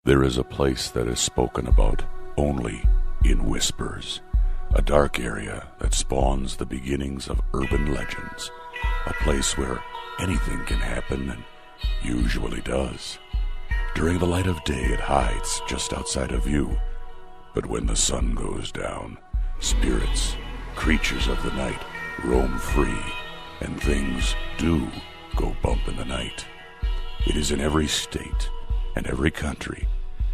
There is a place that is spoken about only in whispers, a dark area that spawns the beginnings of urban legends, a place where anything can happen and usually does. During the light of day, it hides just outside of view, but when the sun goes down, spirits, creatures of the night, roam free, and things do go bump in the night. It is in every state and every country,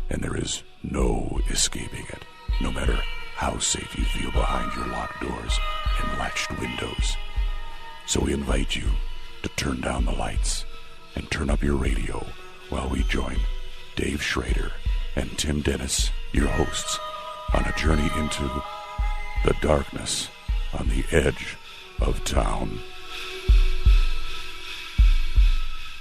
and there is no escaping it, no matter how safe you feel behind your locked doors and latched windows. So we invite you to turn down the lights and turn up your radio while we join Dave Schrader and Tim Dennis, your hosts, on a journey into the darkness on the edge of town.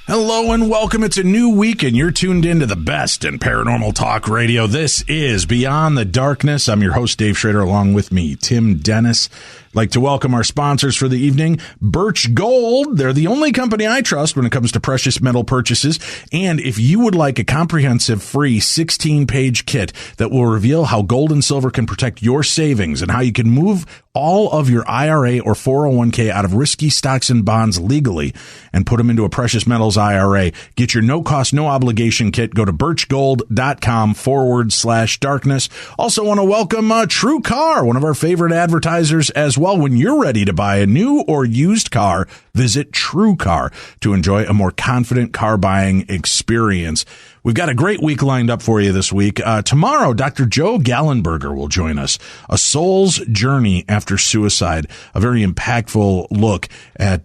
Hello and welcome. It's a new week and you're tuned into the best in paranormal talk radio. This is Beyond the Darkness. I'm your host, Dave Schrader, along with me, Tim Dennis. I'd like to welcome our sponsors for the evening, Birch Gold. They're the only company I trust when it comes to precious metal purchases. And if you would like a comprehensive free 16-page kit that will reveal how gold and silver can protect your savings and how you can move all of your IRA or 401k out of risky stocks and bonds legally and put them into a precious metals IRA, get your no-cost, no-obligation kit. Go to birchgold.com/darkness. Also want to welcome True Car, one of our favorite advertisers as well. When you're ready to buy a new or used car, visit True Car to enjoy a more confident car buying experience. We've got a great week lined up for you this week. Tomorrow, Dr. Joe Gallenberger will join us. A Soul's Journey After Suicide, a very impactful look at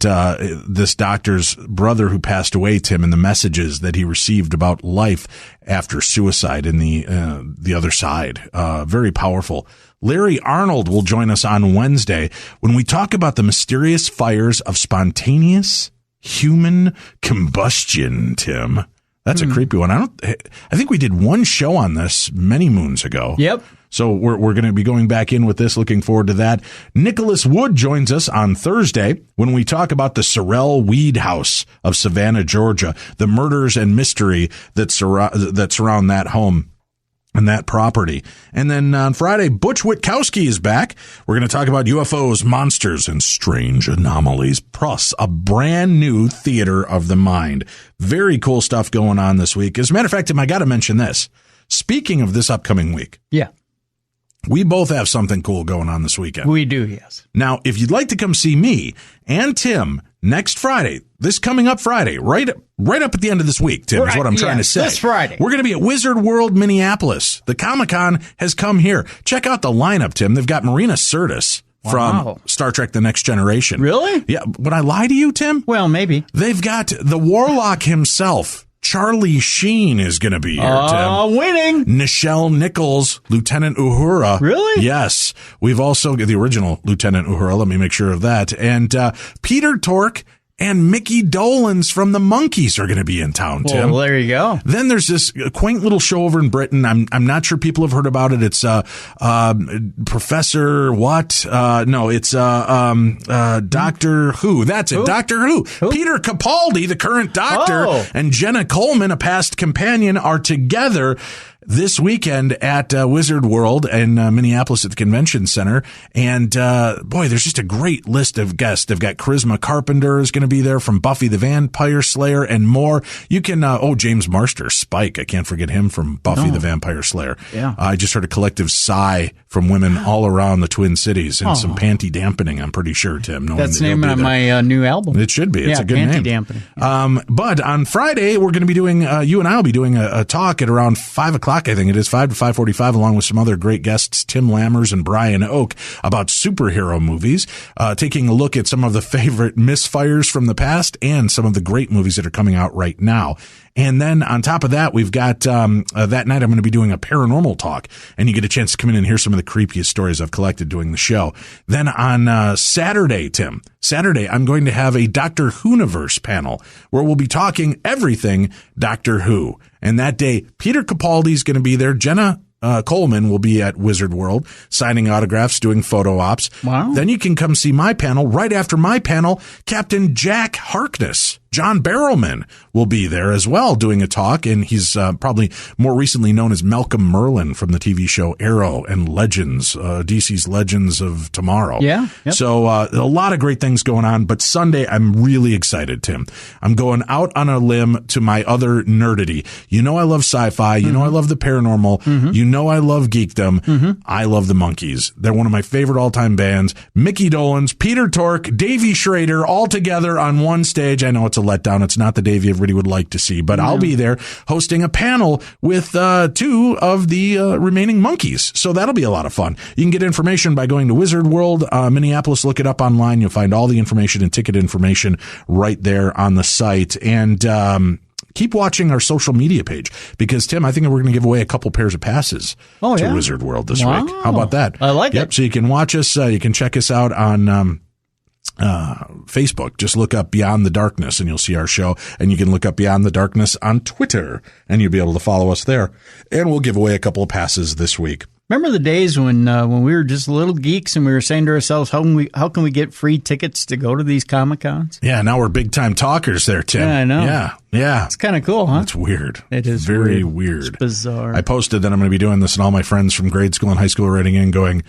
this doctor's brother who passed away, Tim, and the messages that he received about life after suicide and the other side. Very powerful. Larry Arnold will join us on Wednesday when we talk about the mysterious fires of spontaneous human combustion, Tim. That's a creepy one. I think we did one show on this many moons ago. Yep. So we're going to be going back in with this. Looking forward to that. Nicholas Wood joins us on Thursday when we talk about the Sorrel Weed House of Savannah, Georgia, the murders and mystery that surround that home and that property. And then on Friday, Butch Witkowski is back. We're going to talk about UFOs, monsters, and strange anomalies, plus a brand new theater of the mind. Very cool stuff going on this week. As a matter of fact, Tim, I got to mention this. Speaking of this upcoming week. Yeah. We both have something cool going on this weekend. We do, yes. Now, if you'd like to come see me and Tim next Friday, this coming up Friday, right up at the end of this week, Tim, is what I'm trying to say. This Friday. We're going to be at Wizard World, Minneapolis. The Comic-Con has come here. Check out the lineup, Tim. They've got Marina Sirtis from Star Trek The Next Generation. Really? Yeah. Would I lie to you, Tim? Well, maybe. They've got the Warlock himself. Charlie Sheen is going to be here, Tim. Winning. Nichelle Nichols, Lieutenant Uhura. Really? Yes. We've also got the original Lieutenant Uhura. Let me make sure of that. And Peter Tork and Mickey Dolenz from the Monkees are going to be in town, Tim. Well, there you go. Then there's this quaint little show over in Britain. I'm not sure people have heard about it. It's Professor what? No, it's Doctor Who. That's it. Who? Doctor Who. Peter Capaldi, the current Doctor, and Jenna Coleman, a past companion, are together this weekend at Wizard World in Minneapolis at the Convention Center. And boy, there's just a great list of guests. They've got Charisma Carpenter is going to be there from Buffy the Vampire Slayer and more. You can, James Marster, Spike. I can't forget him from Buffy the Vampire Slayer. Yeah. I just heard a collective sigh from women all around the Twin Cities and some panty dampening, I'm pretty sure, Tim. That's the name of my new album. It should be. It's a good name. Panty dampening. Yeah. But on Friday, we're going to be doing, you and I will be doing a talk at around 5 o'clock. I think it is 5 to 5:45, along with some other great guests, Tim Lammers and Brian Oak, about superhero movies, taking a look at some of the favorite misfires from the past and some of the great movies that are coming out right now. And then on top of that, we've got that night I'm going to be doing a paranormal talk, and you get a chance to come in and hear some of the creepiest stories I've collected doing the show. Then on Saturday, Tim, I'm going to have a Doctor Who-niverse panel where we'll be talking everything Doctor Who. And that day, Peter Capaldi is going to be there. Jenna Coleman will be at Wizard World signing autographs, doing photo ops. Wow. Then you can come see my panel. Right after my panel, Captain Jack Harkness John Barrowman will be there as well doing a talk, and he's probably more recently known as Malcolm Merlin from the TV show Arrow and Legends, DC's Legends of Tomorrow. Yeah. Yep. So a lot of great things going on, but Sunday I'm really excited, Tim. I'm going out on a limb to my other nerdity. You know I love sci-fi. You know I love the paranormal. You know I love geekdom. I love the Monkees. They're one of my favorite all-time bands. Mickey Dolenz, Peter Tork, Davey Schrader, all together on one stage. I know it's a letdown. It's not the Davey everybody would like to see, but I'll be there hosting a panel with two of the remaining Monkees. So that'll be a lot of fun. You can get information by going to Wizard World, Minneapolis. Look it up online. You'll find all the information and ticket information right there on the site. And keep watching our social media page because, Tim, I think we're going to give away a couple pairs of passes to Wizard World this week. How about that? I like it. So you can watch us. You can check us out on Facebook. Just look up Beyond the Darkness and you'll see our show. And you can look up Beyond the Darkness on Twitter and you'll be able to follow us there. And we'll give away a couple of passes this week. Remember the days when we were just little geeks and we were saying to ourselves, how can we get free tickets to go to these Comic-Cons? Yeah, now we're big-time talkers there, Tim. Yeah, I know. Yeah. It's kind of cool, huh? It's weird. It is very weird. It's bizarre. I posted that I'm going to be doing this, and all my friends from grade school and high school are writing in going,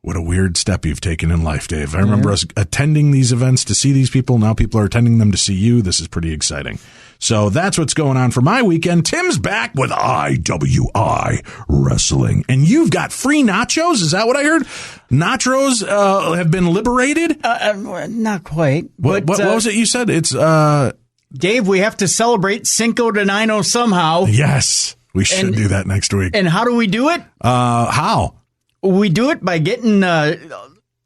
what a weird step you've taken in life, Dave. I remember us attending these events to see these people. Now people are attending them to see you. This is pretty exciting. So that's what's going on for my weekend. Tim's back with IWI Wrestling. And you've got free nachos? Is that what I heard? Nachos have been liberated? Not quite. What was it you said? It's Dave, we have to celebrate Cinco de Mayo somehow. Yes. We should do that next week. And how do we do it? How? We do it by getting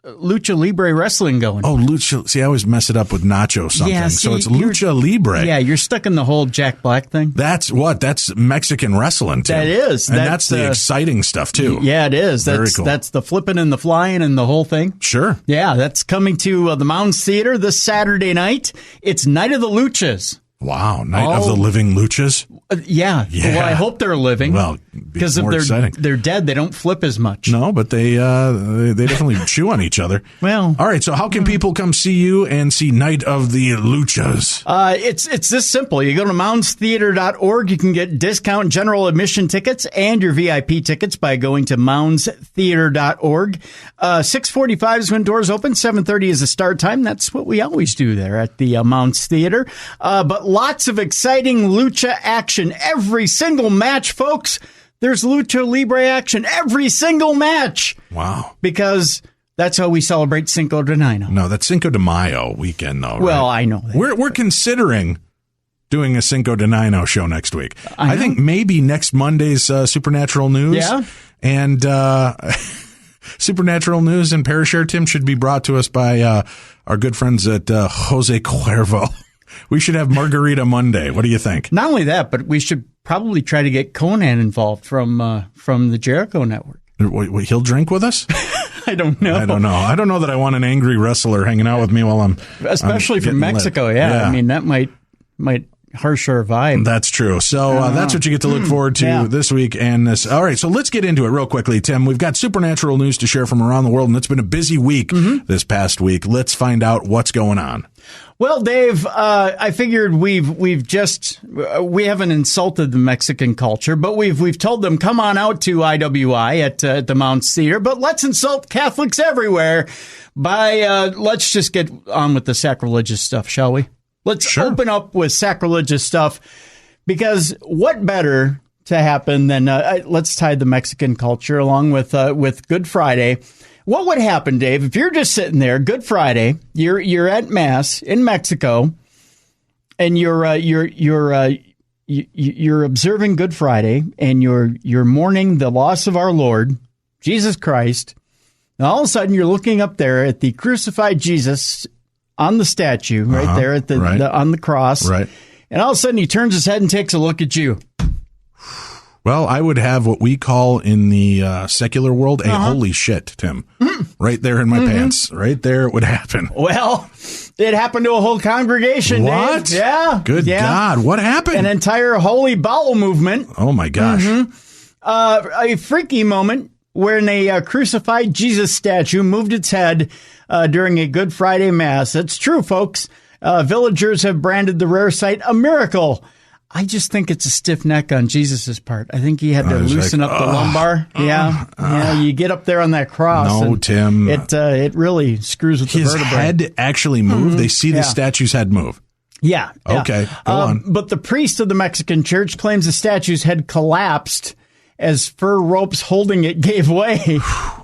Lucha Libre Wrestling going. Oh, Lucha. See, I always mess it up with Nacho something. Yeah, so it's Lucha Libre. Yeah, you're stuck in the whole Jack Black thing. That's Mexican wrestling, too. That is. And that's the exciting stuff, too. Yeah, it is. Very cool. That's the flipping and the flying and the whole thing. Sure. Yeah, that's coming to the Mounds Theater this Saturday night. It's Night of the Luchas. Wow, Night of the Living Luchas? Yeah. Well, I hope they're living. Well, because if they're dead, they don't flip as much. No, but they definitely chew on each other. Well, all right. So how can people come see you and see Night of the Luchas? It's this simple. You go to moundstheater.org. You can get discount general admission tickets and your VIP tickets by going to moundstheater.org. 6:45 is when doors open. 7:30 is the start time. That's what we always do there at the Mounds Theater. But lots of exciting lucha action every single match, folks. There's Lucha Libre action every single match. Wow. Because that's how we celebrate Cinco de Mayo. No, that's Cinco de Mayo weekend, though, right? Well, I know that. We're considering doing a Cinco de Mayo show next week. I think maybe next Monday's Supernatural News. Yeah. And Supernatural News and Parashare Tim should be brought to us by our good friends at Jose Cuervo. We should have Margarita Monday. What do you think? Not only that, but we should probably try to get Conan involved from the Jericho Network. He'll drink with us? I don't know. I don't know that I want an angry wrestler hanging out with me while I'm especially from Mexico. Yeah, I mean that might harsh our vibe. That's true. So that's what you get to look forward to this week and this. All right, so let's get into it real quickly, Tim. We've got supernatural news to share from around the world, and it's been a busy week this past week. Let's find out what's going on. Well, Dave, I figured we haven't insulted the Mexican culture, but we've told them come on out to IWI at the Mounds Theater, but let's insult Catholics everywhere by let's just get on with the sacrilegious stuff, shall we? Let's open up with sacrilegious stuff, because what better to happen than let's tie the Mexican culture along with Good Friday. What would happen, Dave, if you're just sitting there, Good Friday, you're at Mass in Mexico, and you're observing Good Friday, and you're mourning the loss of our Lord Jesus Christ, and all of a sudden you're looking up there at the crucified Jesus on the statue right there at on the cross, right, and all of a sudden he turns his head and takes a look at you. Well, I would have what we call in the secular world a holy shit, Tim. Right there in my pants. Right there it would happen. Well, it happened to a whole congregation, What? Dave. Yeah. Good God. What happened? An entire holy bowel movement. Oh, my gosh. A freaky moment when a crucified Jesus statue moved its head during a Good Friday Mass. That's true, folks. Villagers have branded the rare sight a miracle. I just think it's a stiff neck on Jesus's part. I think he had to loosen up the lumbar. You get up there on that cross. No, Tim. It really screws with the vertebrae. His head actually moved? They see the statue's head move? Yeah. Okay, go on. But the priest of the Mexican church claims the statue's head collapsed as fur ropes holding it gave way.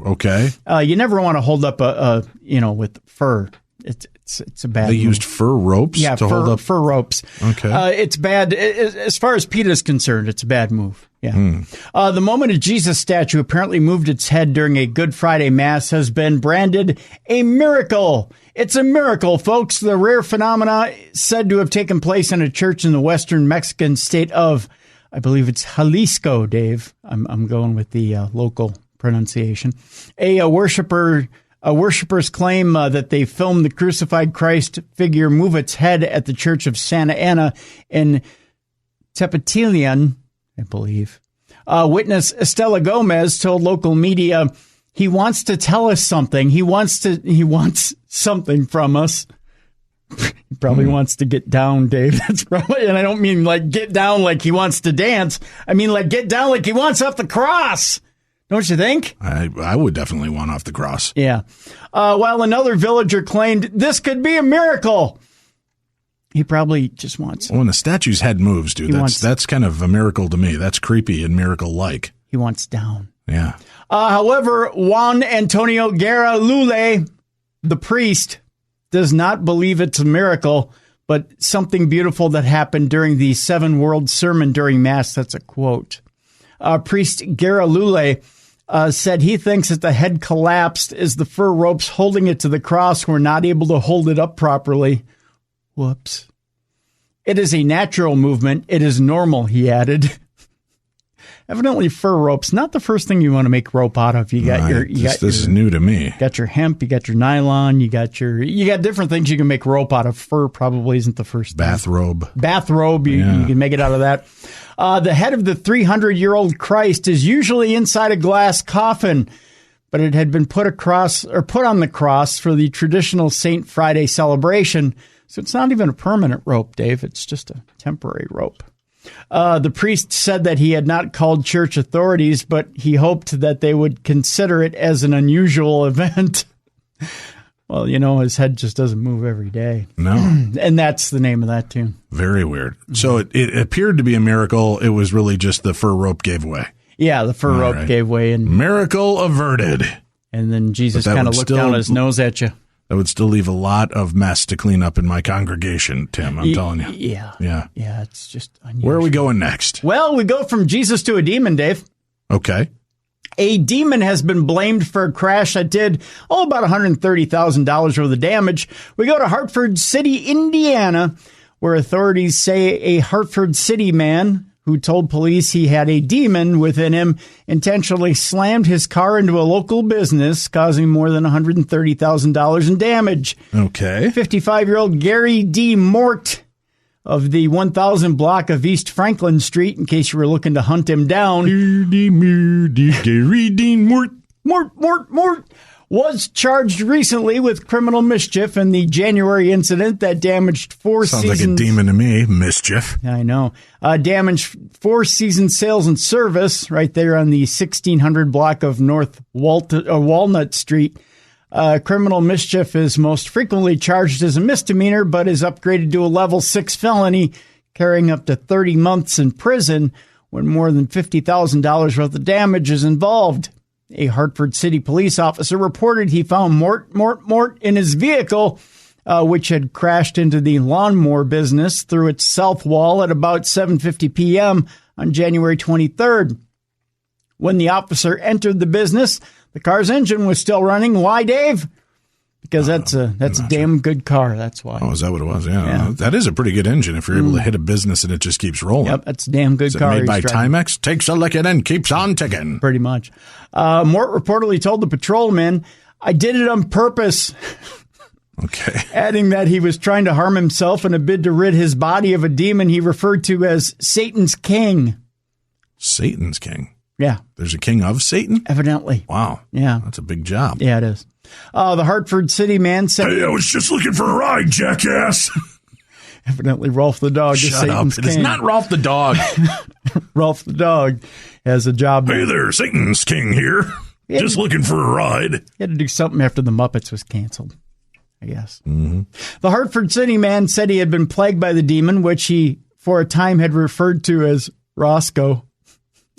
Okay. You never want to hold up with fur. It's a bad They move. used fur ropes to hold up? Fur ropes. Okay. It's bad. As far as PETA is concerned, it's a bad move. Yeah. The moment a Jesus statue apparently moved its head during a Good Friday Mass has been branded a miracle. It's a miracle, folks. The rare phenomena said to have taken place in a church in the western Mexican state of, I believe it's Jalisco, Dave. I'm going with the local pronunciation. A worshippers claim that they filmed the crucified Christ figure move its head at the Church of Santa Ana in Tepetilian, I believe. Witness Estela Gomez told local media, he wants to tell us something. He wants something from us. He probably wants to get down, Dave. That's probably, and I don't mean like get down like he wants to dance. I mean like get down like he wants off the cross. Don't you think? I would definitely want off the cross. Yeah. While another villager claimed this could be a miracle. He probably just wants... When a statue's head moves, dude, that's kind of a miracle to me. That's creepy and miracle-like. He wants down. Yeah. However, Juan Antonio Guerra Lule, the priest, does not believe it's a miracle, but something beautiful that happened during the Seven World Sermon during Mass. That's a quote. Priest Guerra Lule said he thinks that the head collapsed as the fur ropes holding it to the cross were not able to hold it up properly. Whoops. It is a natural movement. It is normal, he added. Evidently, fur ropes, not the first thing you want to make rope out of. This is new to me. Got your hemp, you got your nylon, you got different things you can make rope out of. Fur probably isn't the first thing. Bathrobe, you can make it out of that. The head of the 300-year-old Christ is usually inside a glass coffin, but it had been put on the cross for the traditional St. Friday celebration. So it's not even a permanent rope, Dave. It's just a temporary rope. The priest said that he had not called church authorities, but he hoped that they would consider it as an unusual event. Well, his head just doesn't move every day. No. And that's the name of that tune. Very weird. So it appeared to be a miracle. It was really just the fur rope gave way. Yeah, the fur rope gave way. And miracle averted. And then Jesus kind of looked down his nose at you. That would still leave a lot of mess to clean up in my congregation, Tim, I'm telling you. Yeah, it's just unusual. Where are we going next? Well, we go from Jesus to a demon, Dave. Okay. A demon has been blamed for a crash that did, about $130,000 worth of damage. We go to Hartford City, Indiana, where authorities say a Hartford City man who told police he had a demon within him intentionally slammed his car into a local business, causing more than $130,000 in damage. Okay. 55-year-old Gary D. Mort of the 1000 block of East Franklin Street, in case you were looking to hunt him down. Gary D. Mort. Was charged recently with criminal mischief in the January incident that damaged four seasons. Sounds like a demon to me, mischief. I know. Damaged Four Seasons Sales and Service right there on the 1600 block of North Walnut Street. Criminal mischief is most frequently charged as a misdemeanor, but is upgraded to a level 6 felony, carrying up to 30 months in prison when more than $50,000 worth of damage is involved. A Hartford City police officer reported he found Mort in his vehicle, which had crashed into the lawnmower business through its south wall at about 7:50 p.m. on January 23rd. When the officer entered the business, the car's engine was still running. Why, Dave? Because that's a damn good car. That's why. Oh, is that what it was? Yeah. That is a pretty good engine if you're able to hit a business and it just keeps rolling. Yep, that's a damn good car. Made by Timex? Takes a licking and keeps on ticking. Pretty much. Mort reportedly told the patrolman, "I did it on purpose." Okay. Adding that he was trying to harm himself in a bid to rid his body of a demon he referred to as Satan's King. Satan's King? Yeah. There's a king of Satan? Evidently. Wow. Yeah. That's a big job. Yeah, it is. The Hartford City man said... Hey, I was just looking for a ride, jackass. Evidently, Rolf the dog is Shut up. Satan's It is king. not Rolf the dog. Rolf the dog has a job. Hey there, Satan's king here. Yeah. Just looking for a ride. He had to do something after the Muppets was canceled, I guess. Mm-hmm. The Hartford City man said he had been plagued by the demon, which he, for a time, had referred to as Roscoe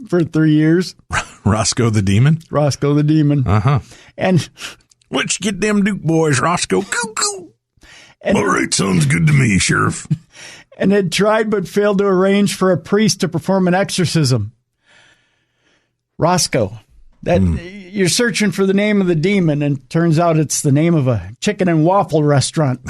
for 3 years. Roscoe the demon? Roscoe the demon. Uh-huh. And let's get them Duke boys, Roscoe. Coo-coo. All right, sounds good to me, Sheriff. And had tried but failed to arrange for a priest to perform an exorcism. Roscoe. That you're searching for the name of the demon, and turns out it's the name of a chicken and waffle restaurant.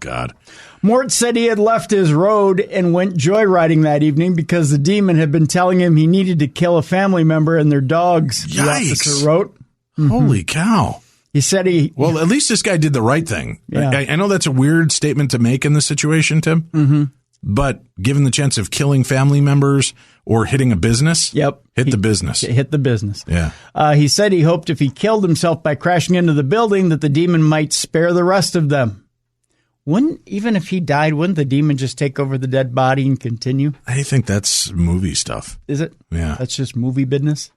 God. Mort said he had left his road and went joyriding that evening because the demon had been telling him he needed to kill a family member and their dogs. Yikes. The officer wrote. Holy cow. He said Well, at least this guy did the right thing. Yeah. I know that's a weird statement to make in this situation, Tim. Mm-hmm. But given the chance of killing family members or hitting a business, Yep. hit the business. Hit the business. Yeah. He said he hoped if he killed himself by crashing into the building that the demon might spare the rest of them. Even if he died, wouldn't the demon just take over the dead body and continue? I think that's movie stuff. Is it? Yeah. That's just movie business.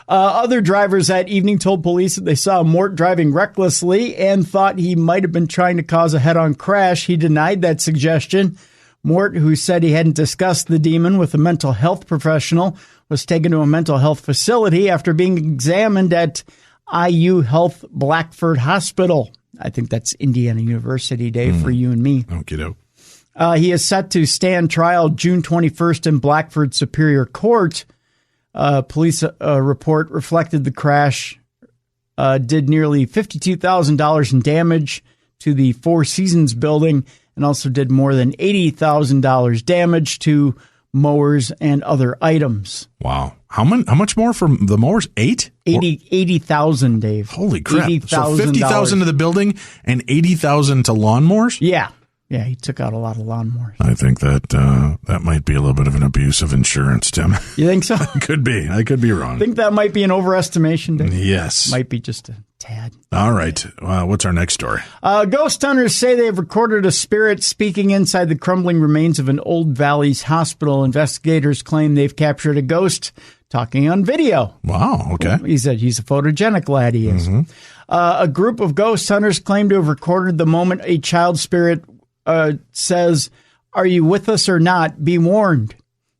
Other drivers that evening told police that they saw Mort driving recklessly and thought he might have been trying to cause a head-on crash. He denied that suggestion. Mort, who said he hadn't discussed the demon with a mental health professional, was taken to a mental health facility after being examined at IU Health Blackford Hospital. I think that's Indiana University Day for you and me. Okey-doke. He is set to stand trial June 21st in Blackford Superior Court. Police report reflected the crash did nearly $52,000 in damage to the Four Seasons building and also did more than $80,000 damage to mowers and other items. Wow. How much more for the mowers? 80,000, Dave. Holy crap. $80,000. So $50,000 to the building and $80,000 to lawnmowers? Yeah. Yeah, he took out a lot of lawnmowers. I think that might be a little bit of an abuse of insurance, Tim. You think so? Could be. I could be wrong. I think that might be an overestimation, Dave. Yes. Might be just a tad. All right. What's our next story? Ghost hunters say they've recorded a spirit speaking inside the crumbling remains of an Old Valleys hospital. Investigators claim they've captured a ghost talking on video. Wow. Okay. He said he's a photogenic lad, he is. Mm-hmm. A group of ghost hunters claim to have recorded the moment a child spirit says, "Are you with us or not? Be warned."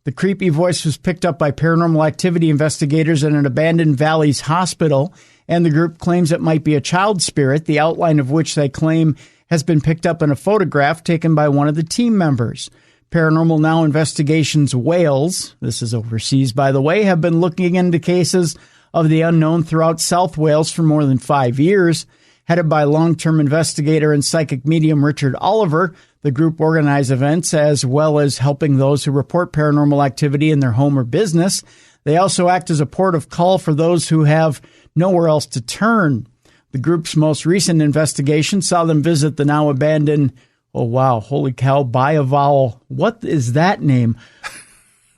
The creepy voice was picked up by paranormal activity investigators at an abandoned Valleys hospital, and the group claims it might be a child spirit, the outline of which they claim has been picked up in a photograph taken by one of the team members. Paranormal Now Investigations Wales, this is overseas by the way, have been looking into cases of the unknown throughout South Wales for more than 5 years. Headed by long-term investigator and psychic medium Richard Oliver, the group organizes events as well as helping those who report paranormal activity in their home or business. They also act as a port of call for those who have nowhere else to turn. The group's most recent investigation saw them visit the now abandoned, oh wow, holy cow, by a vowel. What is that name?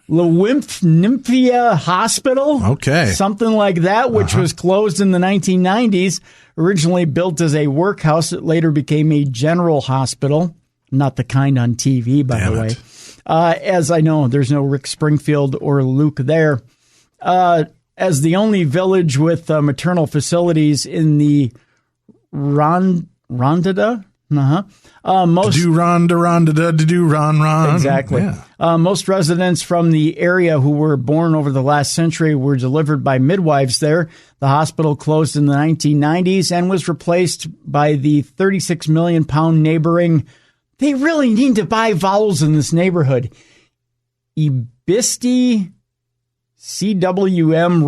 Nymphia Hospital? Okay. Something like that, which was closed in the 1990s. Originally built as a workhouse, it later became a general hospital. Not the kind on TV, by the way. As I know, there's no Rick Springfield or Luke there. As the only village with maternal facilities in the Rondada? Exactly. Yeah. Most residents from the area who were born over the last century were delivered by midwives there. The hospital closed in the 1990s and was replaced by the 36 million pound neighboring. They really need to buy vowels in this neighborhood. Ibisti CWM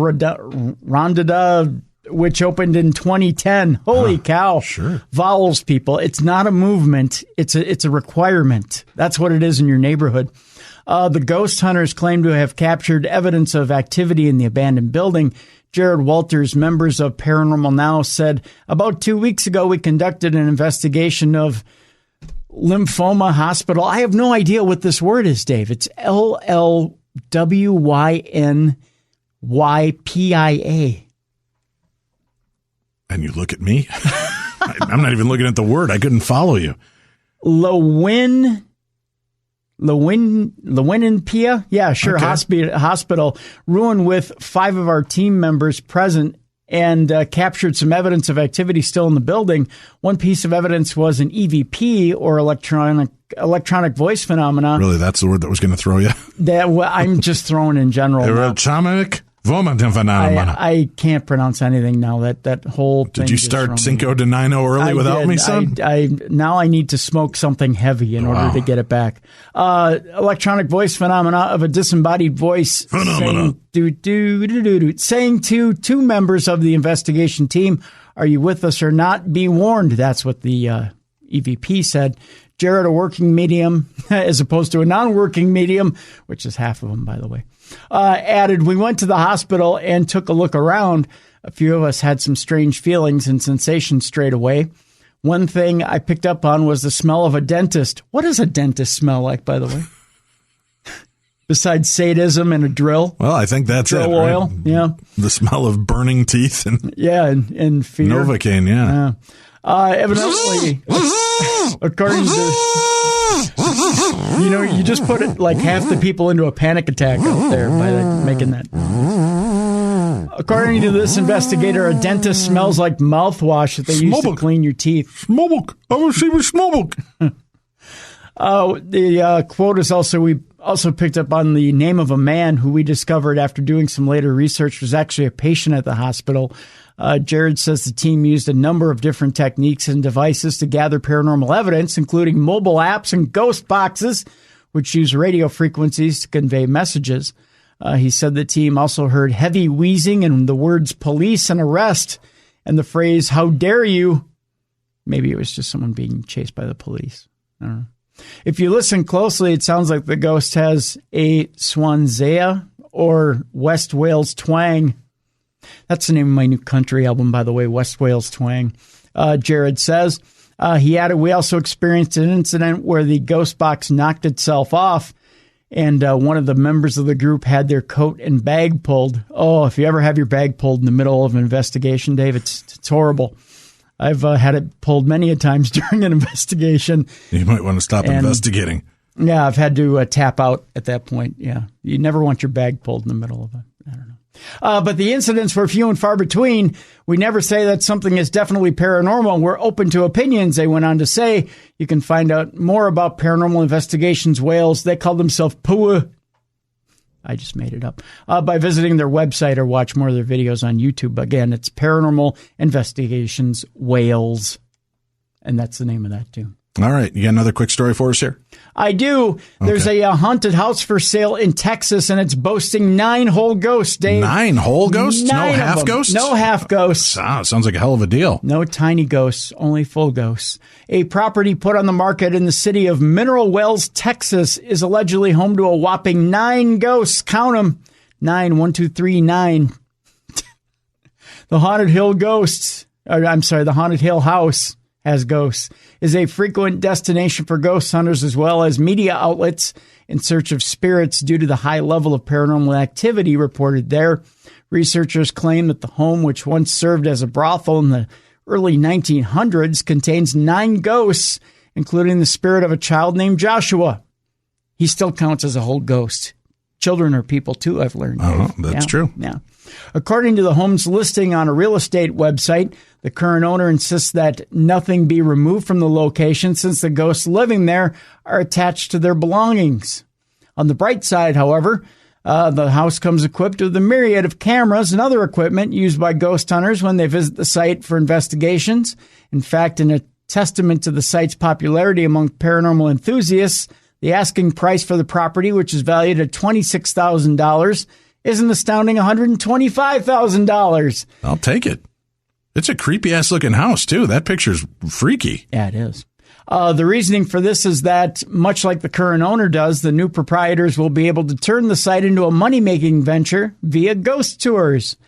Rondada, which opened in 2010. Holy cow. Sure. Vowels, people. It's not a movement. It's a requirement. That's what it is in your neighborhood. The ghost hunters claim to have captured evidence of activity in the abandoned building. Jared Walters, members of Paranormal Now, said, about 2 weeks ago, we conducted an investigation of Lymphoma Hospital. I have no idea what this word is, Dave. It's LLYMPHOMA WYNYPIA. And you look at me? I'm not even looking at the word. I couldn't follow you. Lewinpia? Yeah, sure. Okay. Hospital ruined with 5 of our team members present and captured some evidence of activity still in the building. One piece of evidence was an EVP, or electronic voice phenomena. Really, that's the word that was going to throw you? I'm just throwing in general. Electronic phenomena. I can't pronounce anything now. That whole thing. Did you start Cinco de Nino early without me, son? Now I need to smoke something heavy in order to get it back. Electronic voice phenomena of a disembodied voice saying to 2 members of the investigation team, "Are you with us or not? Be warned." That's what the EVP said. Jared, a working medium, as opposed to a non-working medium, which is half of them, by the way, added, "We went to the hospital and took a look around. A few of us had some strange feelings and sensations straight away. One thing I picked up on was the smell of a dentist." What does a dentist smell like, by the way? Besides sadism and a drill? Well, I think that's drill oil, right? Yeah. The smell of burning teeth and fear. Novocaine, yeah. Evidently, according to, you just put it like half the people into a panic attack out there by making that. According to this investigator, a dentist smells like mouthwash that they use to clean your teeth. Smoke. I will see with smoke. The quote is we also picked up on the name of a man who we discovered after doing some later research was actually a patient at the hospital. Jared says the team used a number of different techniques and devices to gather paranormal evidence, including mobile apps and ghost boxes, which use radio frequencies to convey messages. He said the team also heard heavy wheezing and the words police and arrest and the phrase, "How dare you?" Maybe it was just someone being chased by the police. I don't know. If you listen closely, it sounds like the ghost has a Swansea or West Wales twang. That's the name of my new country album, by the way, West Wales Twang. Jared says. He added, "We also experienced an incident where the ghost box knocked itself off, and one of the members of the group had their coat and bag pulled." Oh, if you ever have your bag pulled in the middle of an investigation, Dave, it's horrible. I've had it pulled many a times during an investigation. You might want to stop investigating. Yeah, I've had to tap out at that point. Yeah, you never want your bag pulled in the middle of it. I don't know. But the incidents were few and far between. We never say that something is definitely paranormal. We're open to opinions, they went on to say. You can find out more about Paranormal Investigations Wales. They call themselves PUA. I just made it up. By visiting their website or watch more of their videos on YouTube. Again, it's Paranormal Investigations Wales. And that's the name of that, too. All right. You got another quick story for us here? I do. There's a haunted house for sale in Texas, and it's boasting 9 whole ghosts, Dave. 9 whole ghosts? 9 no half ghosts? No half ghosts. Sounds like a hell of a deal. No tiny ghosts, only full ghosts. A property put on the market in the city of Mineral Wells, Texas, is allegedly home to a whopping 9 ghosts. Count them. 9, 1, 2, 3, 9. The Haunted Hill the Haunted Hill House has ghosts, is a frequent destination for ghost hunters as well as media outlets in search of spirits due to the high level of paranormal activity reported there. Researchers claim that the home, which once served as a brothel in the early 1900s, contains 9 ghosts, including the spirit of a child named Joshua. He still counts as a whole ghost. Children are people too, I've learned. That's true. Yeah. According to the home's listing on a real estate website, the current owner insists that nothing be removed from the location since the ghosts living there are attached to their belongings. On the bright side, however, the house comes equipped with a myriad of cameras and other equipment used by ghost hunters when they visit the site for investigations. In fact, in a testament to the site's popularity among paranormal enthusiasts, the asking price for the property, which is valued at $26,000, is an astounding $125,000. I'll take it. It's a creepy-ass looking house, too. That picture's freaky. Yeah, it is. The reasoning for this is that, much like the current owner does, the new proprietors will be able to turn the site into a money-making venture via ghost tours.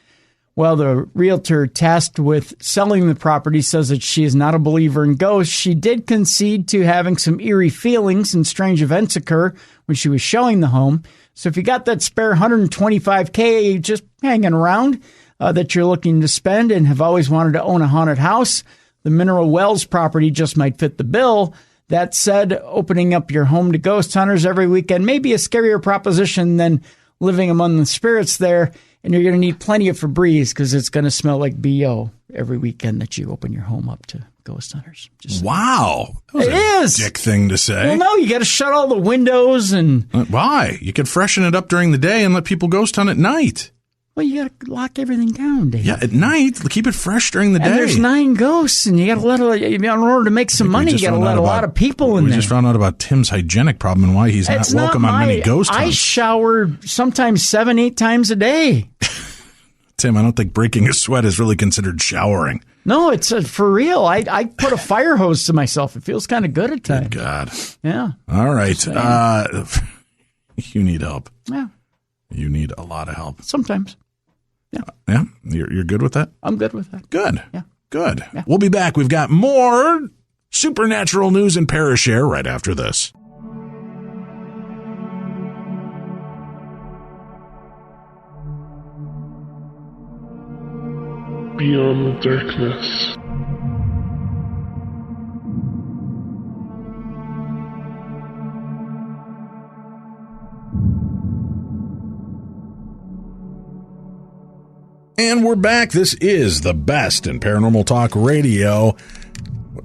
Well, the realtor tasked with selling the property says that she is not a believer in ghosts. She did concede to having some eerie feelings and strange events occur when she was showing the home. So if you got that spare $125K just hanging around that you're looking to spend and have always wanted to own a haunted house, the Mineral Wells property just might fit the bill. That said, opening up your home to ghost hunters every weekend may be a scarier proposition than living among the spirits there. And you're going to need plenty of Febreze because it's going to smell like BO every weekend that you open your home up to ghost hunters. Wow. That was It a is. dick thing to say. Well, no, you got to shut all the windows and... Why? You could freshen it up during the day and let people ghost hunt at night. Well, you got to lock everything down, Dave. Yeah, at night. Keep it fresh during the day. And there's 9 ghosts, and you got to in order to make some money, you got to let a lot of people in there. We just found out about Tim's hygienic problem and why he's not welcome on many ghost hunts. I shower sometimes 7-8 times a day. Tim, I don't think breaking a sweat is really considered showering. No, it's for real. I put a fire hose to myself. It feels kind of good at times. Good God. Yeah. All right. You need help. Yeah. You need a lot of help. Sometimes. Yeah? You're good with that? I'm good with that. Good. Yeah. Good. Yeah. We'll be back. We've got more supernatural news and Parashare right after this. Beyond the darkness. And we're back. This is the best in paranormal talk radio.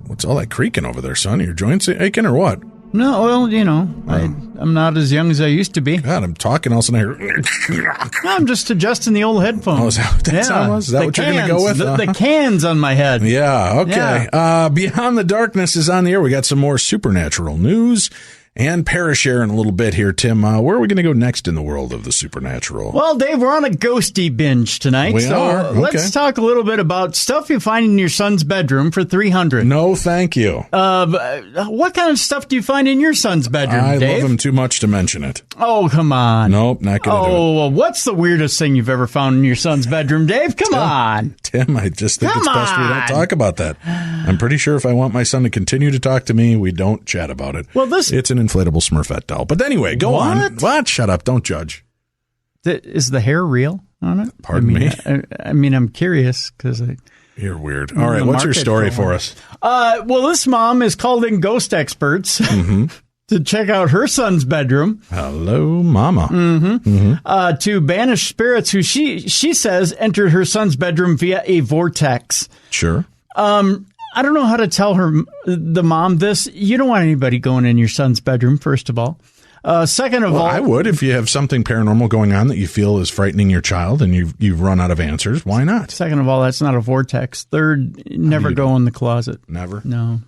What's all that creaking over there, son? Are your joints aching or what? No, well, I'm not as young as I used to be. God, I'm talking, all of a sudden I hear... I'm just adjusting the old headphones. Oh, is that what that sound was? Is that what you're going to go with? The cans on my head. Yeah, okay. Yeah. Beyond the Darkness is on the air. We got some more supernatural news and Parashare in a little bit here, Tim. Where are we going to go next in the world of the supernatural? Well, Dave, we're on a ghosty binge tonight. We are? Okay. Let's talk a little bit about stuff you find in your son's bedroom for $300. No, thank you. What kind of stuff do you find in your son's bedroom, I Dave? love him too much to mention it. Oh, come on. Nope, not going to do it. Oh, well, what's the weirdest thing you've ever found in your son's bedroom, Dave? Come on. Tim, I just think Come it's best we don't on. talk about that. I'm pretty sure if I want my son to continue to talk to me, we don't chat about it. Well, it's an inflatable Smurfette doll. But anyway, go on. What? Shut up. Don't judge. Is the hair real on it? Pardon me? I mean, I'm curious because You're weird. All right, what's your story for us? Well, this mom is called in ghost experts to check out her son's bedroom. Hello, Mama. To banish spirits who she says entered her son's bedroom via a vortex. Sure. I don't know how to tell the mom this. You don't want anybody going in your son's bedroom, first of all. Second of all, I would if you have something paranormal going on that you feel is frightening your child and you've run out of answers. Why not? Second of all, that's not a vortex. Third, never go in the closet. Never? No.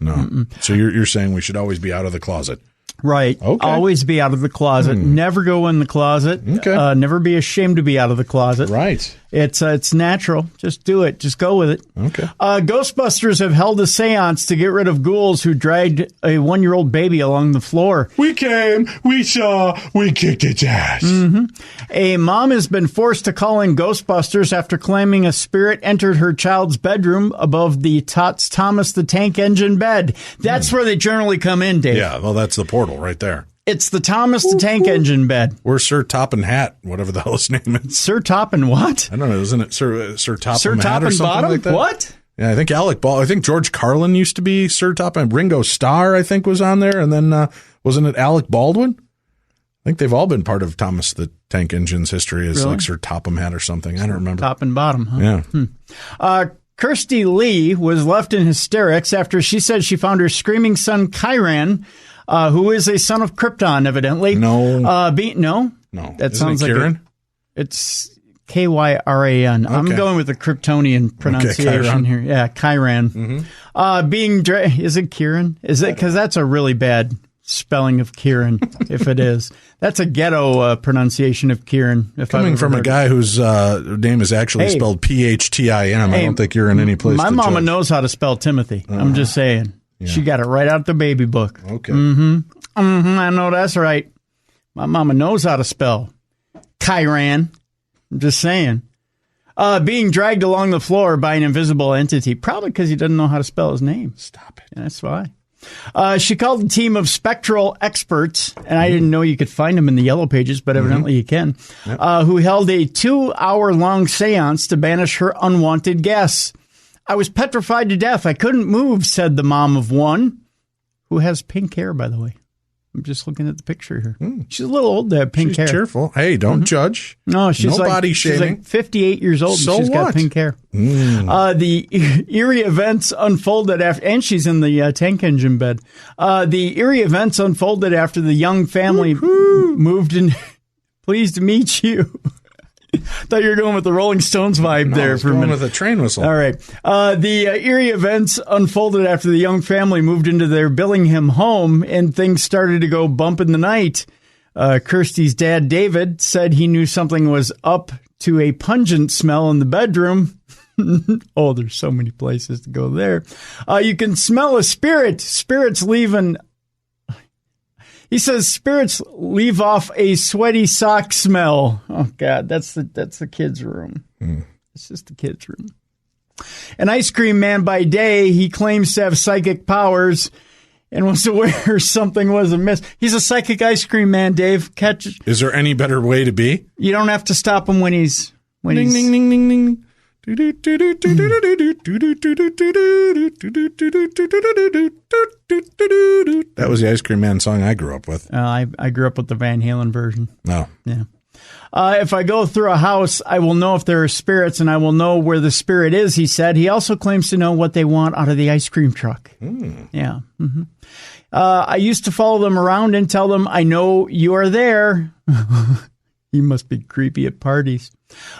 So you're saying we should always be out of the closet. Right. Okay. Always be out of the closet. Never go in the closet. Okay. Never be ashamed to be out of the closet. Right. It's natural. Just do it. Just go with it. Okay. Ghostbusters have held a seance to get rid of ghouls who dragged a 1-year-old baby along the floor. We came, we saw, we kicked its ass. A mom has been forced to call in Ghostbusters after claiming a spirit entered her child's bedroom above the Tots Thomas the Tank Engine bed. That's where they generally come in, Dave. Yeah, well, that's the portal right there. It's the Thomas the Tank Engine bed. Or Sir Topham Hat, whatever the hell his name is. Sir Topham what? I don't know, isn't it Sir Topham Sir Hat or Topham something Bottom? like that? What? Yeah, I think I think George Carlin used to be Sir Topham. Ringo Starr, I think, was on there. And then, wasn't it Alec Baldwin? I think they've all been part of Thomas the Tank Engine's history as like Sir Topham Hat or something. I don't remember. Top and bottom, huh? Yeah. Kirsty Lee was left in hysterics after she said she found her screaming son, Kyran, who is a son of Krypton, evidently. No. No? No. That Isn't sounds it like Kieran? It's Kyran. I'm going with the Kryptonian pronunciation here. Yeah, Kyran. Is it Kieran? Is it? Because that's a really bad spelling of Kieran, if it is. That's a ghetto pronunciation of Kieran. Coming from a guy whose name is actually spelled Phtim, I don't think you're in any place my to mama judge. knows how to spell Timothy. I'm just saying. Yeah. She got it right out the baby book. Okay. I know that's right. My mama knows how to spell Kyran. I'm just saying. Being dragged along the floor by an invisible entity, probably because he doesn't know how to spell his name. Stop it. Yeah, that's why. She called a team of spectral experts, and I didn't know you could find them in the yellow pages, but evidently you can, who held a 2-hour-long seance to banish her unwanted guests. I was petrified to death. I couldn't move, said the mom of one, who has pink hair, by the way. I'm just looking at the picture here. She's a little old to have pink hair. She's cheerful. Hey, don't judge. No, she's no body she's shaming. like 58 years old. So and she's got what? pink hair. The eerie events unfolded after, and she's in the tank engine bed. The eerie events unfolded after the young family moved in. Pleased to meet you. Thought you were going with the Rolling Stones vibe there for a minute. With a train whistle. All right. The eerie events unfolded after the young family moved into their Billingham home, and things started to go bump in the night. Kirsty's dad, David, said he knew something was up to a pungent smell in the bedroom. Oh, there's so many places to go there. You can smell a spirit. Spirits leave He says spirits leave off a sweaty sock smell. Oh God, that's the kids' room. It's just the kids' room. An ice cream man by day, he claims to have psychic powers and was aware something was amiss. He's a psychic ice cream man, Dave. Catch it. Is there any better way to be? You don't have to stop him when he's Ding, ding, ding, ding, ding. That was the Ice Cream Man song I grew up with. I grew up with the Van Halen version. No. Yeah. If I go through a house, I will know if there are spirits, and I will know where the spirit is, he said. He also claims to know what they want out of the ice cream truck. Yeah. I used to follow them around and tell them, I know you are there. He must be creepy at parties.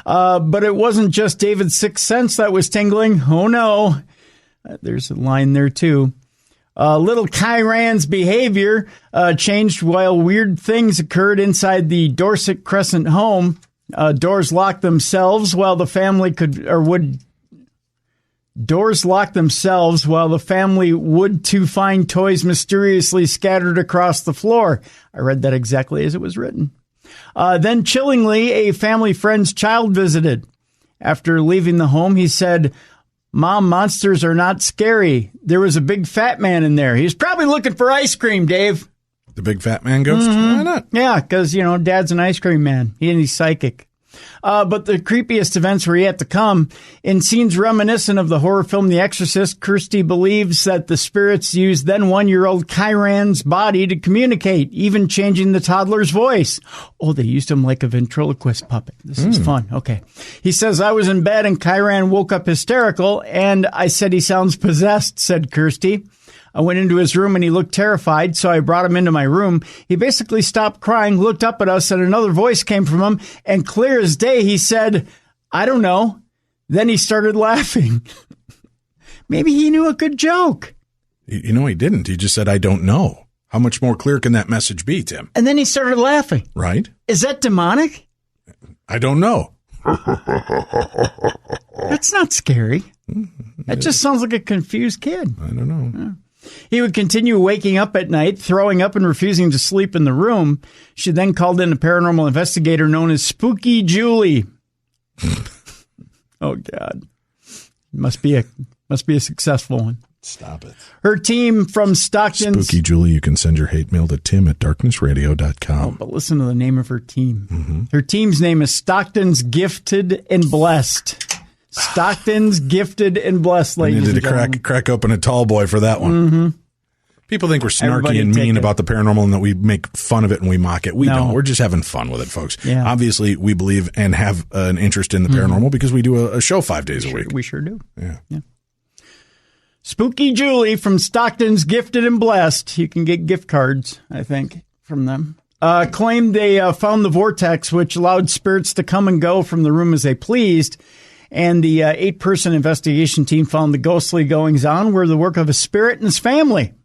But it wasn't just David's sixth sense that was tingling. Oh, no. There's a line there, too. Little Kyran's behavior changed while weird things occurred inside the Dorset Crescent home. Doors locked themselves while the family would to find toys mysteriously scattered across the floor. I read that exactly as it was written. Then, chillingly, a family friend's child visited. After leaving the home, he said, Mom, monsters are not scary. There was a big fat man in there. He was probably looking for ice cream, Dave. The big fat man ghost? Why not? Yeah, because, Dad's an ice cream man. He's psychic. But the creepiest events were yet to come. In scenes reminiscent of the horror film The Exorcist, Kirsty believes that the spirits used then 1-year-old Kyran's body to communicate, even changing the toddler's voice. Oh, they used him like a ventriloquist puppet. This is fun. Okay. He says, I was in bed and Kyran woke up hysterical, and I said he sounds possessed, said Kirsty. I went into his room and he looked terrified, so I brought him into my room. He basically stopped crying, looked up at us, and another voice came from him, and clear as day, he said, I don't know. Then he started laughing. Maybe he knew a good joke. He didn't. He just said, I don't know. How much more clear can that message be, Tim? And then he started laughing. Right? Is that demonic? I don't know. That's not scary. That just sounds like a confused kid. I don't know. Yeah. He would continue waking up at night, throwing up and refusing to sleep in the room. She then called in a paranormal investigator known as Spooky Julie. Oh, God. Must be a successful one. Stop it. Her team from Stockton's... Spooky Julie, you can send your hate mail to tim@darknessradio.com. Oh, but listen to the name of her team. Her team's name is Stockton's Gifted and Blessed. Stockton's Gifted and Blessed, ladies and gentlemen. I needed to crack open a tall boy for that one. People think we're snarky and mean about the paranormal and that we make fun of it and we mock it. We don't. We're just having fun with it, folks. Yeah. Obviously, we believe and have an interest in the paranormal because we do a show 5 days a week. We sure do. Yeah. Spooky Julie from Stockton's Gifted and Blessed. You can get gift cards, I think, from them. Claimed they found the vortex, which allowed spirits to come and go from the room as they pleased. And the 8-person investigation team found the ghostly goings-on were the work of a spirit and his family.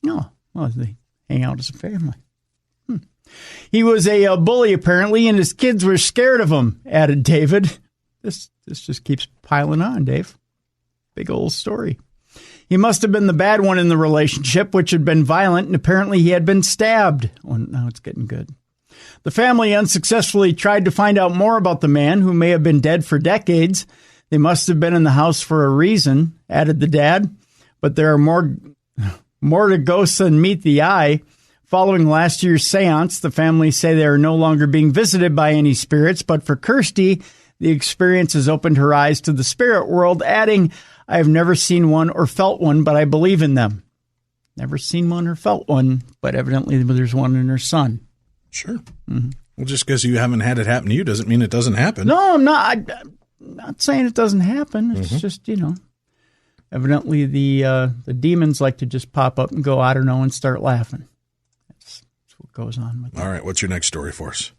Oh, well, they hang out as a family. He was a bully, apparently, and his kids were scared of him, added David. This just keeps piling on, Dave. Big old story. He must have been the bad one in the relationship, which had been violent, and apparently he had been stabbed. Oh, now it's getting good. The family unsuccessfully tried to find out more about the man who may have been dead for decades. They must have been in the house for a reason, added the dad. But there are more to ghosts than meet the eye. Following last year's seance, the family say they are no longer being visited by any spirits. But for Kirsty, the experience has opened her eyes to the spirit world, adding, I have never seen one or felt one, but I believe in them. Never seen one or felt one, but evidently there's one in her son. Sure. Mm-hmm. Well, just because you haven't had it happen to you doesn't mean it doesn't happen. No, I'm not. I'm not saying it doesn't happen. It's just, evidently the demons like to just pop up and go, I don't know, and start laughing. That's what goes on with that. All right. What's your next story for us?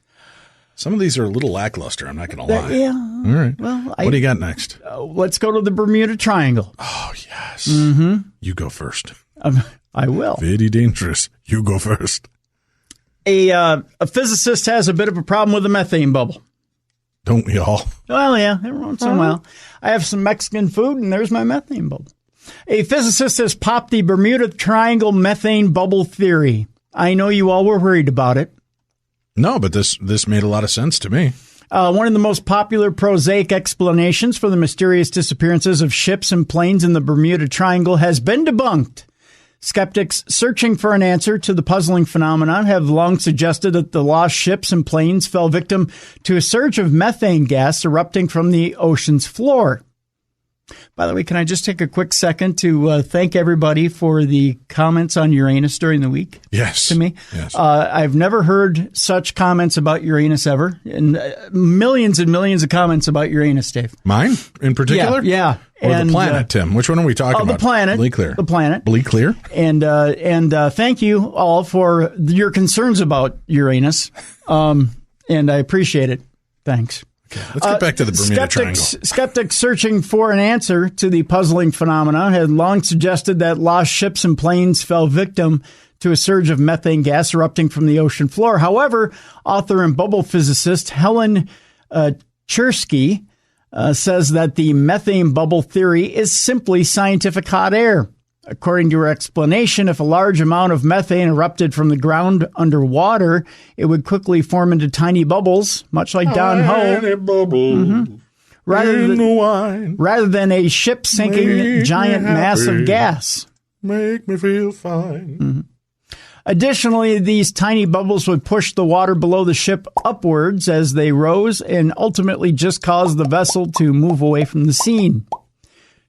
Some of these are a little lackluster. I'm not going to lie. Yeah. All right. Well, what do you got next? Let's go to the Bermuda Triangle. Oh, yes. Mm-hmm. You go first. I will. Very dangerous. You go first. A physicist has a bit of a problem with the methane bubble. Don't we all? Well, yeah, every once in a while. I have some Mexican food, and there's my methane bubble. A physicist has popped the Bermuda Triangle methane bubble theory. I know you all were worried about it. No, but this made a lot of sense to me. One of the most popular prosaic explanations for the mysterious disappearances of ships and planes in the Bermuda Triangle has been debunked. Skeptics searching for an answer to the puzzling phenomenon have long suggested that the lost ships and planes fell victim to a surge of methane gas erupting from the ocean's floor. By the way, can I just take a quick second to thank everybody for the comments on Uranus during the week? Yes. To me. Yes. I've never heard such comments about Uranus ever. And millions of comments about Uranus, Dave. Mine in particular? Yeah. Or the planet, Tim? Which one are we talking about? The planet. Bleak Clear. The planet. Bleak Clear. And thank you all for your concerns about Uranus. And I appreciate it. Thanks. Let's get back to the Bermuda Triangle. Skeptics searching for an answer to the puzzling phenomena had long suggested that lost ships and planes fell victim to a surge of methane gas erupting from the ocean floor. However, author and bubble physicist Helen Chersky says that the methane bubble theory is simply scientific hot air. According to her explanation, if a large amount of methane erupted from the ground underwater, it would quickly form into tiny bubbles, much like Don Ho. Rather than a ship-sinking giant mass of gas. Make me feel fine. Mm-hmm. Additionally, these tiny bubbles would push the water below the ship upwards as they rose and ultimately just cause the vessel to move away from the scene.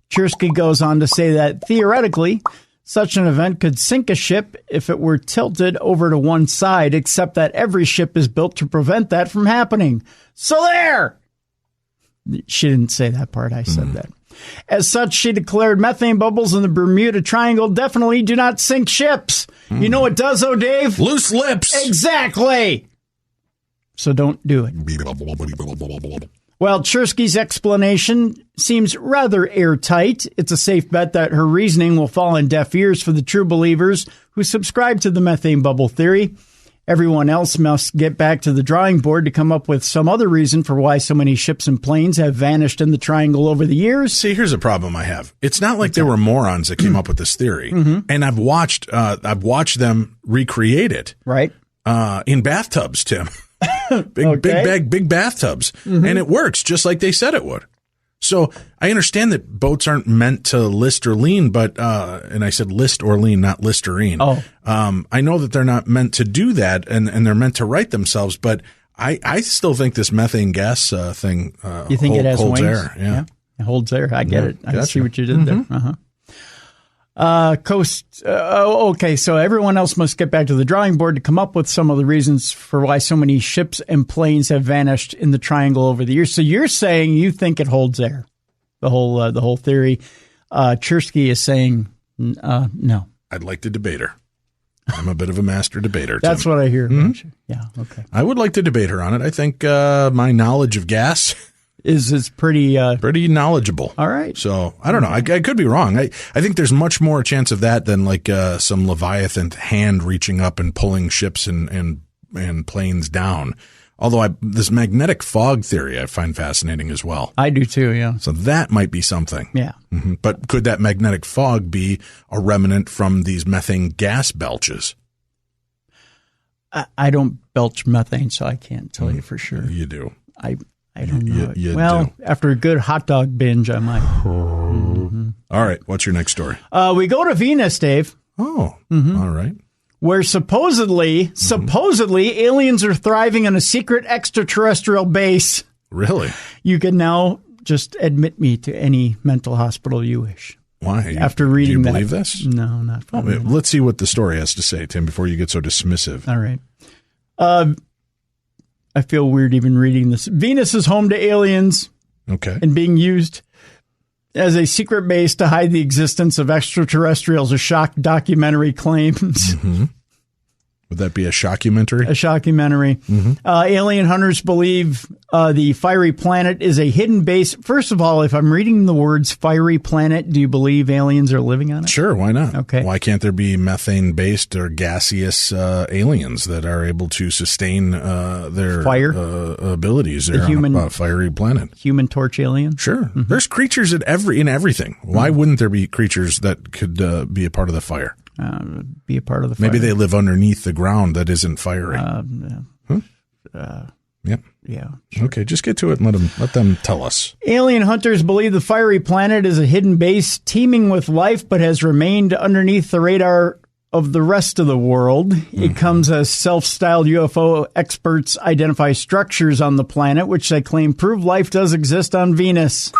Chersky goes on to say that theoretically, such an event could sink a ship if it were tilted over to one side, except that every ship is built to prevent that from happening. So there! She didn't say that part. I said that. As such, she declared methane bubbles in the Bermuda Triangle definitely do not sink ships. You know what does, though, Dave? Loose lips. Exactly. So don't do it. Well, Chersky's explanation seems rather airtight. It's a safe bet that her reasoning will fall on deaf ears for the true believers who subscribe to the methane bubble theory. Everyone else must get back to the drawing board to come up with some other reason for why so many ships and planes have vanished in the triangle over the years. See, here's a problem I have. It's not like there were morons that came up with this theory, and I've watched them recreate it, right? In bathtubs, Tim. Big bathtubs, and it works just like they said it would. So I understand that boats aren't meant to list or lean, but and I said list or lean, not Listerine. I know that they're not meant to do that, and they're meant to right themselves. But I still think this methane gas thing you think it has holds wings? air. Yeah, it holds air. I get it. I see what you did there. Okay, so everyone else must get back to the drawing board to come up with some of the reasons for why so many ships and planes have vanished in the triangle over the years. So you're saying you think it holds air, the whole theory. Chersky is saying no. I'd like to debate her. I'm a bit of a master debater. That's what I hear. Yeah, okay. I would like to debate her on it. I think my knowledge of gas is pretty knowledgeable. All right. So I don't know. I could be wrong. I think there's much more chance of that than like some Leviathan hand reaching up and pulling ships and planes down. Although this magnetic fog theory I find fascinating as well. I do too. Yeah. So that might be something. Yeah. But could that magnetic fog be a remnant from these methane gas belches? I don't belch methane, so I can't tell you for sure. You do. I don't know. You well, do. after a good hot dog binge, I might. All right. What's your next story? We go to Venus, Dave. Oh, all right. Where supposedly aliens are thriving on a secret extraterrestrial base. Really? You can now just admit me to any mental hospital you wish. Why? After reading that. Do you believe this? No, not for me. Let's see what the story has to say, Tim, before you get so dismissive. All right. I feel weird even reading this. Venus is home to aliens. Okay. And being used as a secret base to hide the existence of extraterrestrials, a shock documentary claims. Mm-hmm. Would that be a shockumentary? A shockumentary. Mm-hmm. Alien hunters believe the fiery planet is a hidden base. First of all, if I'm reading the words fiery planet, do you believe aliens are living on it? Sure, why not? Okay. Why can't there be methane-based or gaseous aliens that are able to sustain their fire abilities there on a fiery planet? Human Torch alien? Sure. Mm-hmm. There's creatures in everything. Why wouldn't there be creatures that could be a part of the fire? Be a part of the fire. Maybe they live underneath the ground that isn't fiery. Yeah. Sure. Okay, just get to it and let them tell us. Alien hunters believe the fiery planet is a hidden base teeming with life, but has remained underneath the radar of the rest of the world. Mm-hmm. It comes as self-styled UFO experts identify structures on the planet, which they claim prove life does exist on Venus.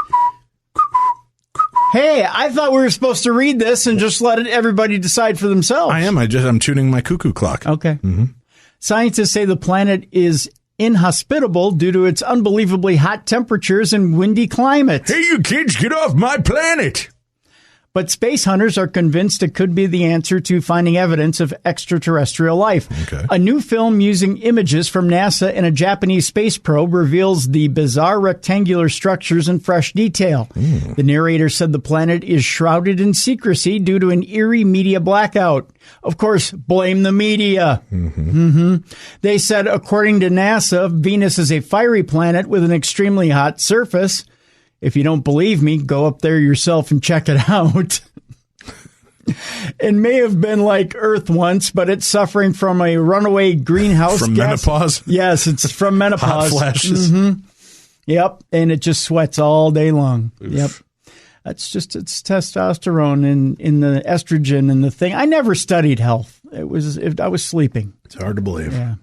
Hey, I thought we were supposed to read this and just let everybody decide for themselves. I am. I'm tuning my cuckoo clock. Okay. Mm-hmm. Scientists say the planet is inhospitable due to its unbelievably hot temperatures and windy climate. Hey, you kids, get off my planet! But space hunters are convinced it could be the answer to finding evidence of extraterrestrial life. Okay. A new film using images from NASA and a Japanese space probe reveals the bizarre rectangular structures in fresh detail. The narrator said the planet is shrouded in secrecy due to an eerie media blackout. Of course, blame the media. They said, according to NASA, Venus is a fiery planet with an extremely hot surface. If you don't believe me, go up there yourself and check it out. It may have been like Earth once, but it's suffering from a runaway greenhouse from gas. Menopause? Yes, it's from menopause. Hot flashes. Yep, and it just sweats all day long. Oof. Yep. It's testosterone in the estrogen and the thing. I never studied health. I was sleeping. It's hard to believe. Yeah.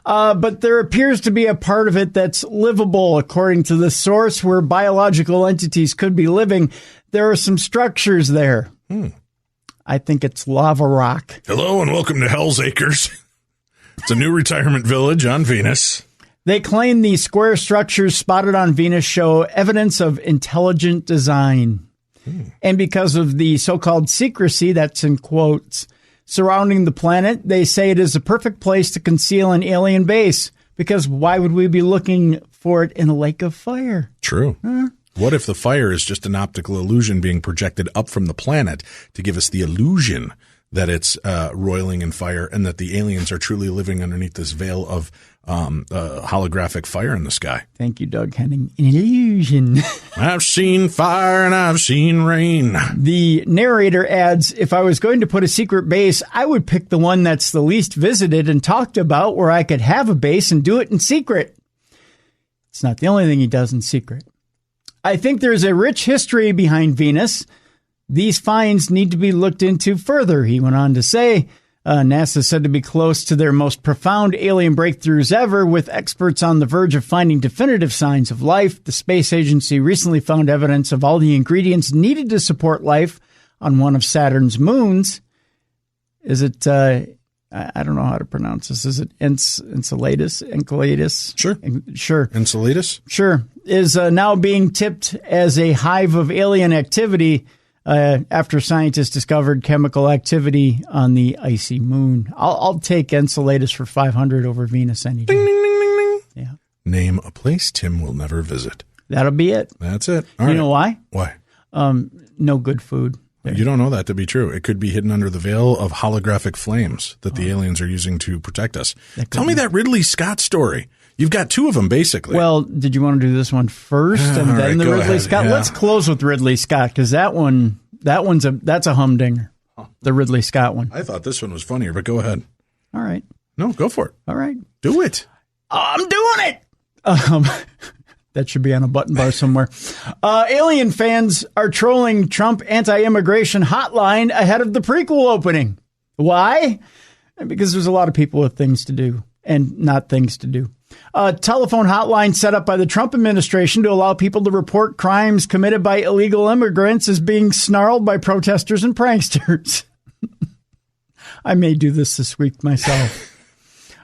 But there appears to be a part of it that's livable, according to the source, where biological entities could be living. There are some structures there. I think it's lava rock. Hello and welcome to Hell's Acres. It's a new retirement village on Venus. They claim the square structures spotted on Venus show evidence of intelligent design. And because of the so-called secrecy, that's in quotes, surrounding the planet, they say it is a perfect place to conceal an alien base. Because why would we be looking for it in a lake of fire? True. What if the fire is just an optical illusion being projected up from the planet to give us the illusion that it's roiling in fire and that the aliens are truly living underneath this veil of holographic fire in the sky? Thank you, Doug Henning. An illusion. I've seen fire and I've seen rain. The narrator adds, if I was going to put a secret base, I would pick the one that's the least visited and talked about, where I could have a base and do it in secret. It's not the only thing he does in secret. I think there's a rich history behind Venus. These finds need to be looked into further, he went on to say. NASA said to be close to their most profound alien breakthroughs ever, with experts on the verge of finding definitive signs of life. The space agency recently found evidence of all the ingredients needed to support life on one of Saturn's moons. Is it, I don't know how to pronounce this. Is it Enceladus? Sure. Sure. Enceladus? Sure. Is now being tipped as a hive of alien activity after scientists discovered chemical activity on the icy moon. I'll take Enceladus for 500 over Venus any day. Ding, ding, ding, ding, ding. Yeah. Name a place Tim will never visit. That'll be it. That's it. All you right. know why? Why? No good food. There. You don't know that to be true. It could be hidden under the veil of holographic flames that the aliens are using to protect us. Tell me that Ridley Scott story. You've got two of them, basically. Well, did you want to do this one first and then the Ridley Scott? Yeah. Let's close with Ridley Scott, because that's a humdinger. The Ridley Scott one. I thought this one was funnier, but go ahead. All right. No, go for it. All right. Do it. I'm doing it. That should be on a button bar somewhere. Alien fans are trolling Trump anti-immigration hotline ahead of the prequel opening. Why? Because there's a lot of people with things to do and not things to do. A telephone hotline set up by the Trump administration to allow people to report crimes committed by illegal immigrants is being snarled by protesters and pranksters. I may do this week myself.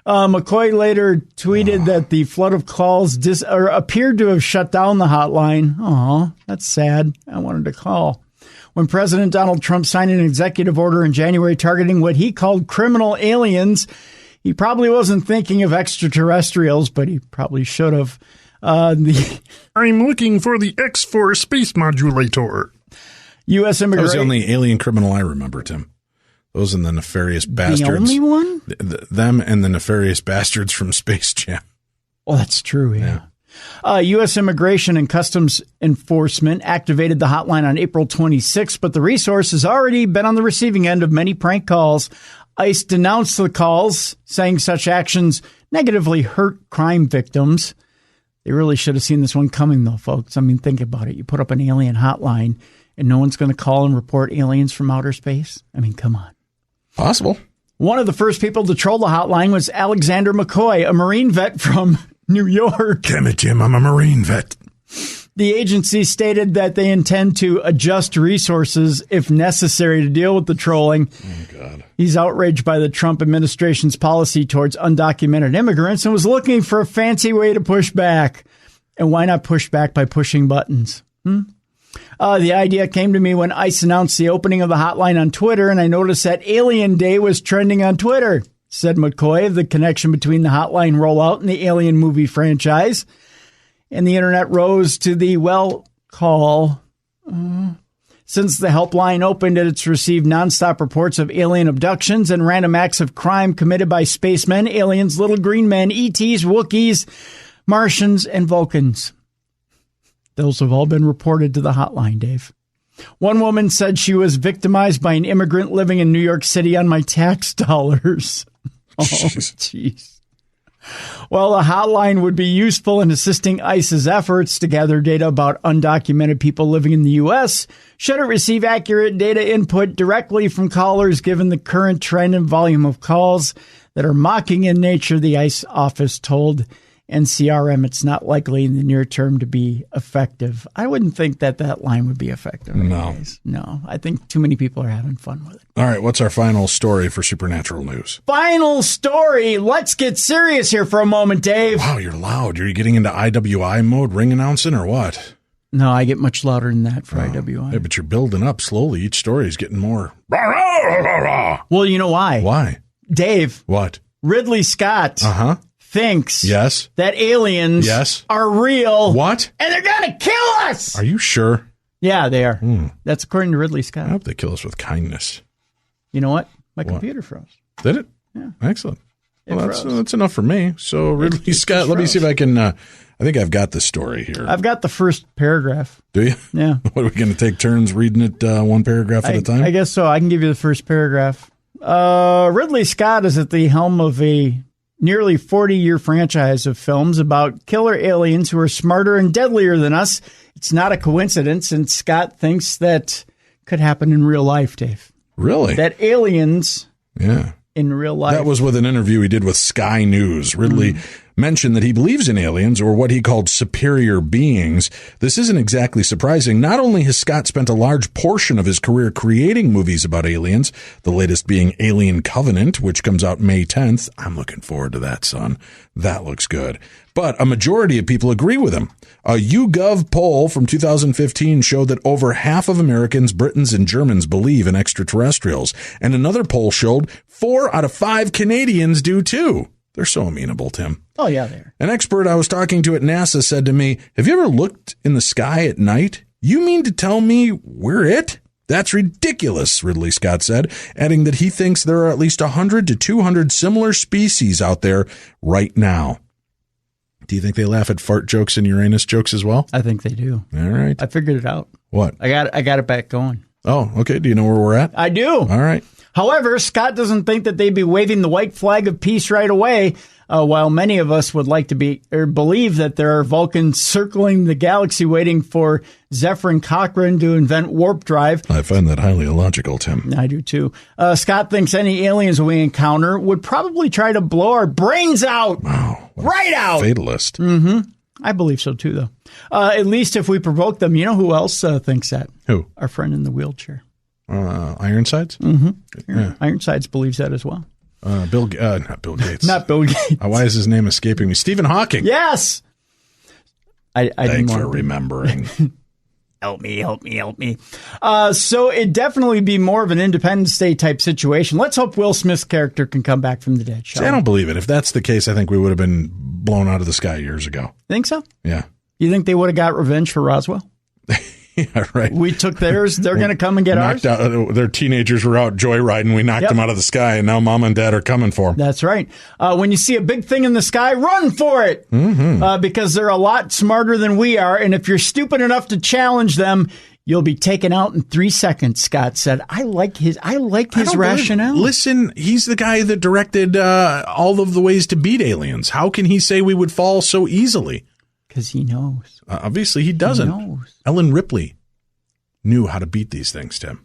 McCoy later tweeted that the flood of calls appeared to have shut down the hotline. Aw, that's sad. I wanted to call. When President Donald Trump signed an executive order in January targeting what he called criminal aliens, he probably wasn't thinking of extraterrestrials, but he probably should have. I'm looking for the X4 space modulator. U.S. That was immigration. the only alien criminal I remember, Tim. Those and the nefarious bastards. The only one? Them and the nefarious bastards from Space Jam. Well, that's true, yeah. U.S. Immigration and Customs Enforcement activated the hotline on April 26th, but the resource has already been on the receiving end of many prank calls. ICE denounced the calls, saying such actions negatively hurt crime victims. They really should have seen this one coming, though, folks. I mean, think about it. You put up an alien hotline, and no one's going to call and report aliens from outer space? I mean, come on. Possible. One of the first people to troll the hotline was Alexander McCoy, a Marine vet from New York. Damn it, Jim. I'm a Marine vet. The agency stated that they intend to adjust resources if necessary to deal with the trolling. Oh, God. He's outraged by the Trump administration's policy towards undocumented immigrants and was looking for a fancy way to push back. And why not push back by pushing buttons? The idea came to me when ICE announced the opening of the hotline on Twitter, and I noticed that Alien Day was trending on Twitter, said McCoy, the connection between the hotline rollout and the Alien movie franchise. And the internet rose to the call. Since the helpline opened, it's received nonstop reports of alien abductions and random acts of crime committed by spacemen, aliens, little green men, ETs, Wookiees, Martians, and Vulcans. Those have all been reported to the hotline, Dave. One woman said she was victimized by an immigrant living in New York City on my tax dollars. Oh, jeez. Well, the hotline would be useful in assisting ICE's efforts to gather data about undocumented people living in the U.S. should it receive accurate data input directly from callers, given the current trend and volume of calls that are mocking in nature, the ICE office told NCRM it's not likely in the near term to be effective. I wouldn't think that line would be effective. Anyways. No, I think too many people are having fun with it. All right, what's our final story for Supernatural News? Final story. Let's get serious here for a moment, Dave. Wow, you're loud. Are you getting into IWI mode, ring announcing, or what? No, I get much louder than that for IWI. Yeah, but you're building up slowly. Each story is getting more. Well, you know why? Why? Dave. What? Ridley Scott. Thinks that aliens are real. What? And they're going to kill us. Are you sure? Yeah, they are. That's according to Ridley Scott. I hope they kill us with kindness. You know what? My computer froze. Did it? Yeah. Excellent. Well, that's enough for me. So Ridley Scott, let me see if I can, I think I've got the story here. I've got the first paragraph. Do you? Yeah. What, are we going to take turns reading it one paragraph at a time? I guess so. I can give you the first paragraph. Ridley Scott is at the helm of a nearly 40-year franchise of films about killer aliens who are smarter and deadlier than us. It's not a coincidence, and Scott thinks that could happen in real life, Dave. Really? That aliens in real life. That was with an interview he did with Sky News. Ridley mentioned that he believes in aliens, or what he called superior beings. This isn't exactly surprising. Not only has Scott spent a large portion of his career creating movies about aliens, the latest being Alien Covenant, which comes out May 10th. I'm looking forward to that, son. That looks good. But a majority of people agree with him. A YouGov poll from 2015 showed that over half of Americans, Britons, and Germans believe in extraterrestrials. And another poll showed 4 out of 5 Canadians do too. They're so amenable, Tim. Oh, yeah, they are. An expert I was talking to at NASA said to me, "Have you ever looked in the sky at night? You mean to tell me we're it?" "That's ridiculous," Ridley Scott said, adding that he thinks there are at least 100 to 200 similar species out there right now. Do you think they laugh at fart jokes and Uranus jokes as well? I think they do. All right. I figured it out. What? I got it back going. Oh, okay. Do you know where we're at? I do. All right. However, Scott doesn't think that they'd be waving the white flag of peace right away, while many of us would like to believe that there are Vulcans circling the galaxy waiting for Zephyr and Cochrane to invent warp drive. I find that highly illogical, Tim. I do too. Scott thinks any aliens we encounter would probably try to blow our brains out. Wow. Right out. Fatalist. Mm-hmm. I believe so too, though. At least if we provoke them. You know who else thinks that? Who? Our friend in the wheelchair. Ironsides? Mm-hmm. Yeah. Ironsides believes that as well. Not Bill Gates. Not Bill Gates. Why is his name escaping me? Stephen Hawking. Yes. Thanks for remembering. Help me. So it'd definitely be more of an Independence Day type situation. Let's hope Will Smith's character can come back from the dead. See, I don't believe it. If that's the case, I think we would have been blown out of the sky years ago. Think so? Yeah. You think they would have got revenge for Roswell? Yeah, right. We took theirs. They're going to come and get ours. Their teenagers were out joyriding. We knocked them out of the sky, and now mom and dad are coming for them. That's right. When you see a big thing in the sky, run for it, because they're a lot smarter than we are. And if you're stupid enough to challenge them, you'll be taken out in 3 seconds. Scott said, "I like his rationale." Listen, he's the guy that directed all of the ways to beat aliens. How can he say we would fall so easily? Because he knows. Obviously, he doesn't. He knows. Ellen Ripley knew how to beat these things, Tim.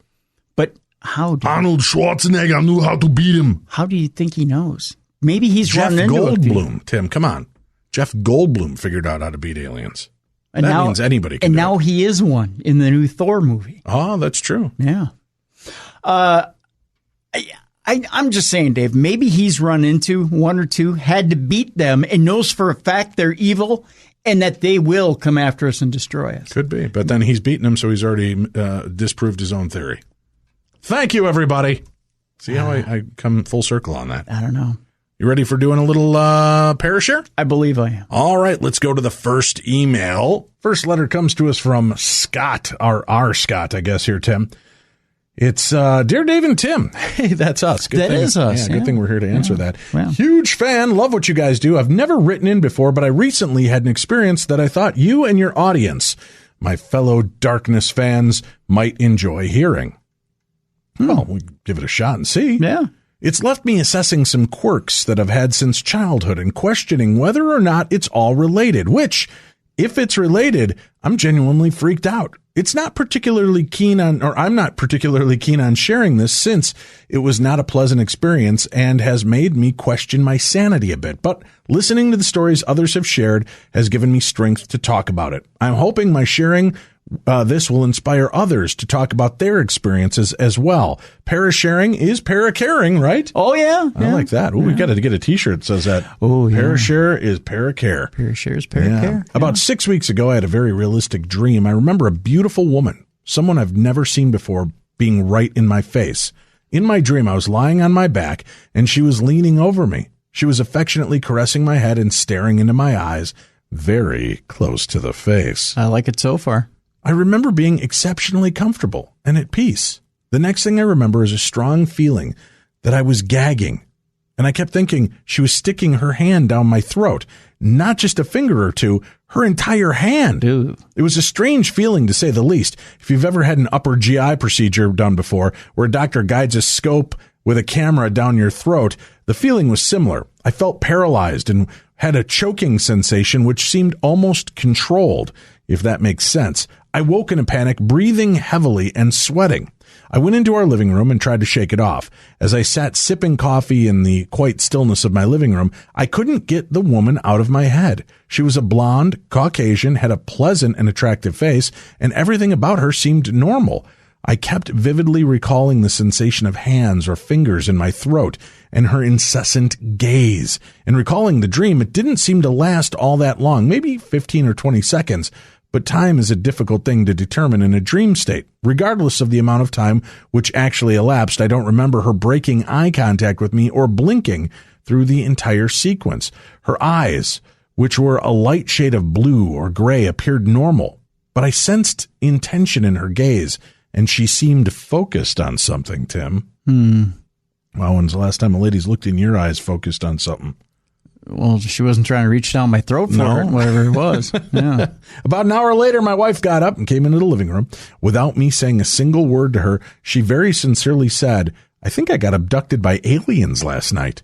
But how? Arnold Schwarzenegger knew how to beat him. How do you think he knows? Maybe he's Jeff run into Goldblum. Tim, come on. Jeff Goldblum figured out how to beat aliens. And that means anybody can. And do now it. he is one in the new Thor movie. Oh, that's true. Yeah. I'm just saying, Dave, maybe he's run into one or two, had to beat them, and knows for a fact they're evil and that they will come after us and destroy us. Could be. But then he's beaten them, so he's already disproved his own theory. Thank you, everybody. See how I come full circle on that? I don't know. You ready for doing a little parashare? I believe I am. All right, let's go to the first email. First letter comes to us from Scott, our Scott, I guess, here, Tim. It's Dear Dave and Tim. Hey, that's us. Good that thing. Is us. Yeah, good thing we're here to answer that. Wow. Huge fan. Love what you guys do. I've never written in before, but I recently had an experience that I thought you and your audience, my fellow Darkness fans, might enjoy hearing. Well, we give it a shot and see. Yeah. It's left me assessing some quirks that I've had since childhood and questioning whether or not it's all related, which, if it's related, I'm genuinely freaked out. I'm not particularly keen on sharing this since it was not a pleasant experience and has made me question my sanity a bit. But listening to the stories others have shared has given me strength to talk about it. I'm hoping my sharing this will inspire others to talk about their experiences as well. Parasharing is paracaring, right? Oh, yeah. I like that. Ooh, we got to get a T-shirt that says that. Oh, yeah. Parashare is paracare. Parashare is paracare. Yeah. About 6 weeks ago, I had a very realistic dream. I remember a beautiful woman, someone I've never seen before, being right in my face. In my dream, I was lying on my back, and she was leaning over me. She was affectionately caressing my head and staring into my eyes, very close to the face. I like it so far. I remember being exceptionally comfortable and at peace. The next thing I remember is a strong feeling that I was gagging. And I kept thinking she was sticking her hand down my throat, not just a finger or two, her entire hand. Ew. It was a strange feeling, to say the least. If you've ever had an upper GI procedure done before, where a doctor guides a scope with a camera down your throat, the feeling was similar. I felt paralyzed and had a choking sensation which seemed almost controlled, if that makes sense. I woke in a panic, breathing heavily and sweating. I went into our living room and tried to shake it off. As I sat sipping coffee in the quiet stillness of my living room, I couldn't get the woman out of my head. She was a blonde, Caucasian, had a pleasant and attractive face, and everything about her seemed normal. I kept vividly recalling the sensation of hands or fingers in my throat and her incessant gaze. And recalling the dream, it didn't seem to last all that long, maybe 15 or 20 seconds. But time is a difficult thing to determine in a dream state. Regardless of the amount of time which actually elapsed, I don't remember her breaking eye contact with me or blinking through the entire sequence. Her eyes, which were a light shade of blue or gray, appeared normal. But I sensed intention in her gaze, and she seemed focused on something, Tim. Well, when's the last time a lady's looked in your eyes focused on something? Well, she wasn't trying to reach down my throat for it, whatever it was. Yeah. About an hour later, my wife got up and came into the living room. Without me saying a single word to her, she very sincerely said, I think I got abducted by aliens last night.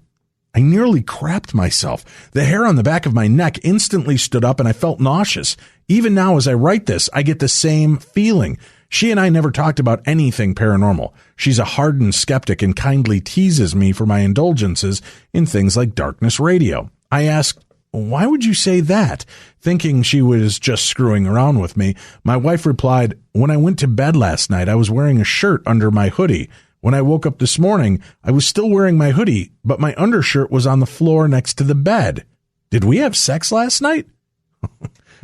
I nearly crapped myself. The hair on the back of my neck instantly stood up and I felt nauseous. Even now as I write this, I get the same feeling. She and I never talked about anything paranormal. She's a hardened skeptic and kindly teases me for my indulgences in things like darkness radio. I asked, why would you say that? Thinking she was just screwing around with me, my wife replied, when I went to bed last night, I was wearing a shirt under my hoodie. When I woke up this morning, I was still wearing my hoodie, but my undershirt was on the floor next to the bed. Did we have sex last night?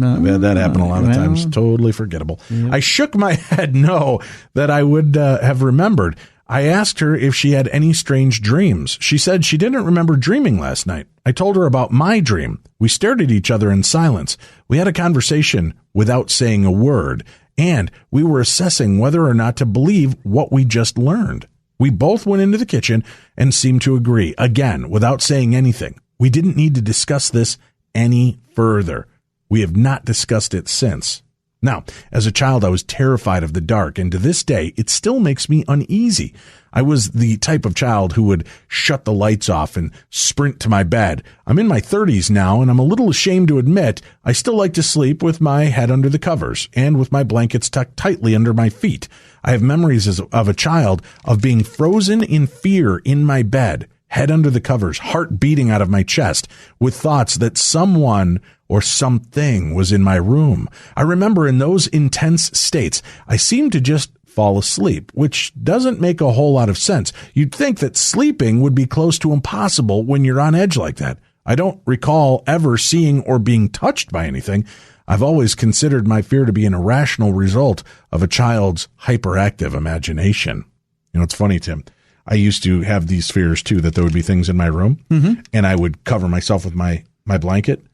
I've had that happen a lot of times. Totally forgettable. I shook my head no, that I would have remembered. I asked her if she had any strange dreams. She said she didn't remember dreaming last night. I told her about my dream. We stared at each other in silence. We had a conversation without saying a word, and we were assessing whether or not to believe what we just learned. We both went into the kitchen and seemed to agree, again, without saying anything. We didn't need to discuss this any further. We have not discussed it since. Now, as a child, I was terrified of the dark, and to this day, it still makes me uneasy. I was the type of child who would shut the lights off and sprint to my bed. I'm in my 30s now, and I'm a little ashamed to admit I still like to sleep with my head under the covers and with my blankets tucked tightly under my feet. I have memories of a child of being frozen in fear in my bed, head under the covers, heart beating out of my chest, with thoughts that someone or something was in my room. I remember in those intense states, I seemed to just fall asleep, which doesn't make a whole lot of sense. You'd think that sleeping would be close to impossible when you're on edge like that. I don't recall ever seeing or being touched by anything. I've always considered my fear to be an irrational result of a child's hyperactive imagination. You know, it's funny, Tim. I used to have these fears, too, that there would be things in my room, and I would cover myself with my blanket.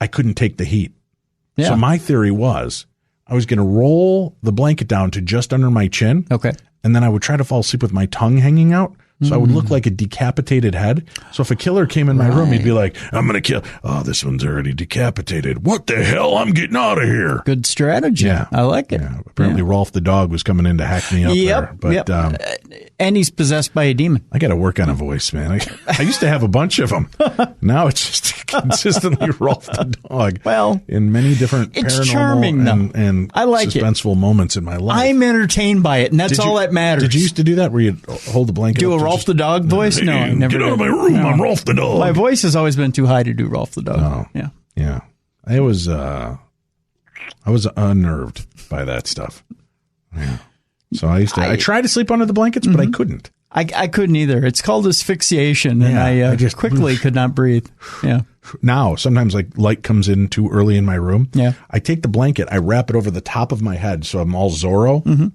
I couldn't take the heat. Yeah. So my theory was I was going to roll the blanket down to just under my chin. Okay. And then I would try to fall asleep with my tongue hanging out. So I would look like a decapitated head. So if a killer came in my room, he'd be like, I'm going to kill. Oh, this one's already decapitated. What the hell? I'm getting out of here. Good strategy. Yeah. I like it. Yeah. Apparently Rolf the dog was coming in to hack me up there. But, and he's possessed by a demon. I got to work on a voice, man. I used to have a bunch of them. Now it's just consistently Rolf the dog. Well, in many different paranormal charming, and I like suspenseful moments in my life. I'm entertained by it, and that's all that matters. Did you used to do that where you'd hold the blanket up? Rolf the dog voice? No, I never. Get out of my room! No. I'm Rolf the dog. My voice has always been too high to do Rolf the dog. Oh, yeah. I was unnerved by that stuff. Yeah. So I tried to sleep under the blankets, but I couldn't. I couldn't either. It's called asphyxiation, and I just quickly could not breathe. Yeah. Now, sometimes like light comes in too early in my room. Yeah. I take the blanket, I wrap it over the top of my head, so I'm all Zorro.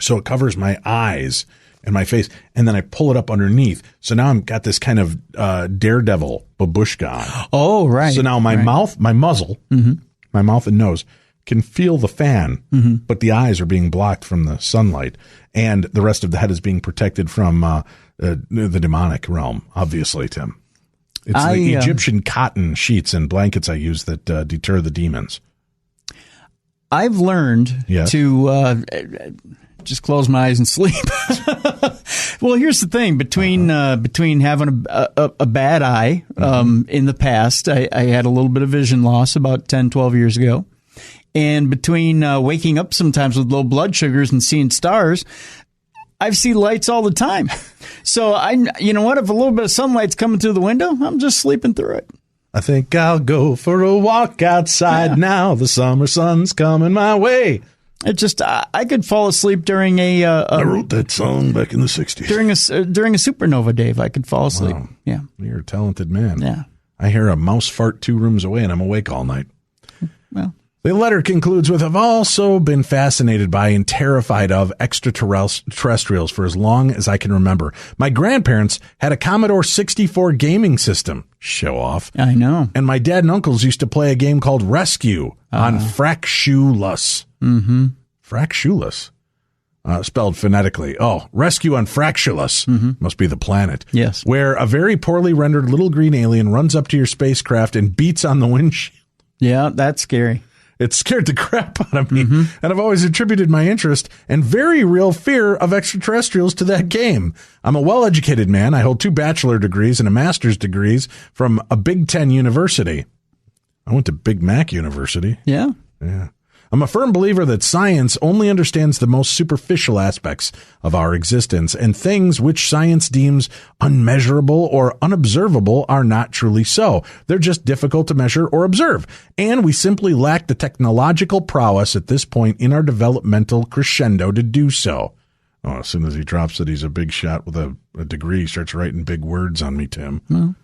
So it covers my eyes and my face, and then I pull it up underneath. So now I've got this kind of daredevil babushka on. Oh, right. So now my mouth, my muzzle, my mouth and nose can feel the fan, but the eyes are being blocked from the sunlight, and the rest of the head is being protected from the demonic realm, obviously, Tim. It's the Egyptian cotton sheets and blankets I use that deter the demons. I've learned to just close my eyes and sleep. Well, here's the thing. Between having a bad eye in the past, I had a little bit of vision loss about 10, 12 years ago. And between waking up sometimes with low blood sugars and seeing stars, I see lights all the time. So you know what? If a little bit of sunlight's coming through the window, I'm just sleeping through it. I think I'll go for a walk outside now. The summer sun's coming my way. It just, I could fall asleep during I wrote that song back in the 60s. During a supernova, Dave, I could fall asleep. Wow. Yeah. You're a talented man. Yeah. I hear a mouse fart 2 rooms away and I'm awake all night. Well. The letter concludes with, I've also been fascinated by and terrified of extraterrestrials for as long as I can remember. My grandparents had a Commodore 64 gaming system. Show off. I know. And my dad and uncles used to play a game called Rescue on Fractiolus. Fractiolus. Spelled phonetically. Oh, Rescue on Fractiolus. Must be the planet. Yes. Where a very poorly rendered little green alien runs up to your spacecraft and beats on the windshield. Yeah, that's scary. It scared the crap out of me, and I've always attributed my interest and very real fear of extraterrestrials to that game. I'm a well-educated man. I hold 2 bachelor degrees and a master's degrees from a Big Ten university. I went to Big Mac University. Yeah. Yeah. I'm a firm believer that science only understands the most superficial aspects of our existence, and things which science deems unmeasurable or unobservable are not truly so. They're just difficult to measure or observe, and we simply lack the technological prowess at this point in our developmental crescendo to do so. Oh, as soon as he drops that he's a big shot with a degree, he starts writing big words on me, Tim.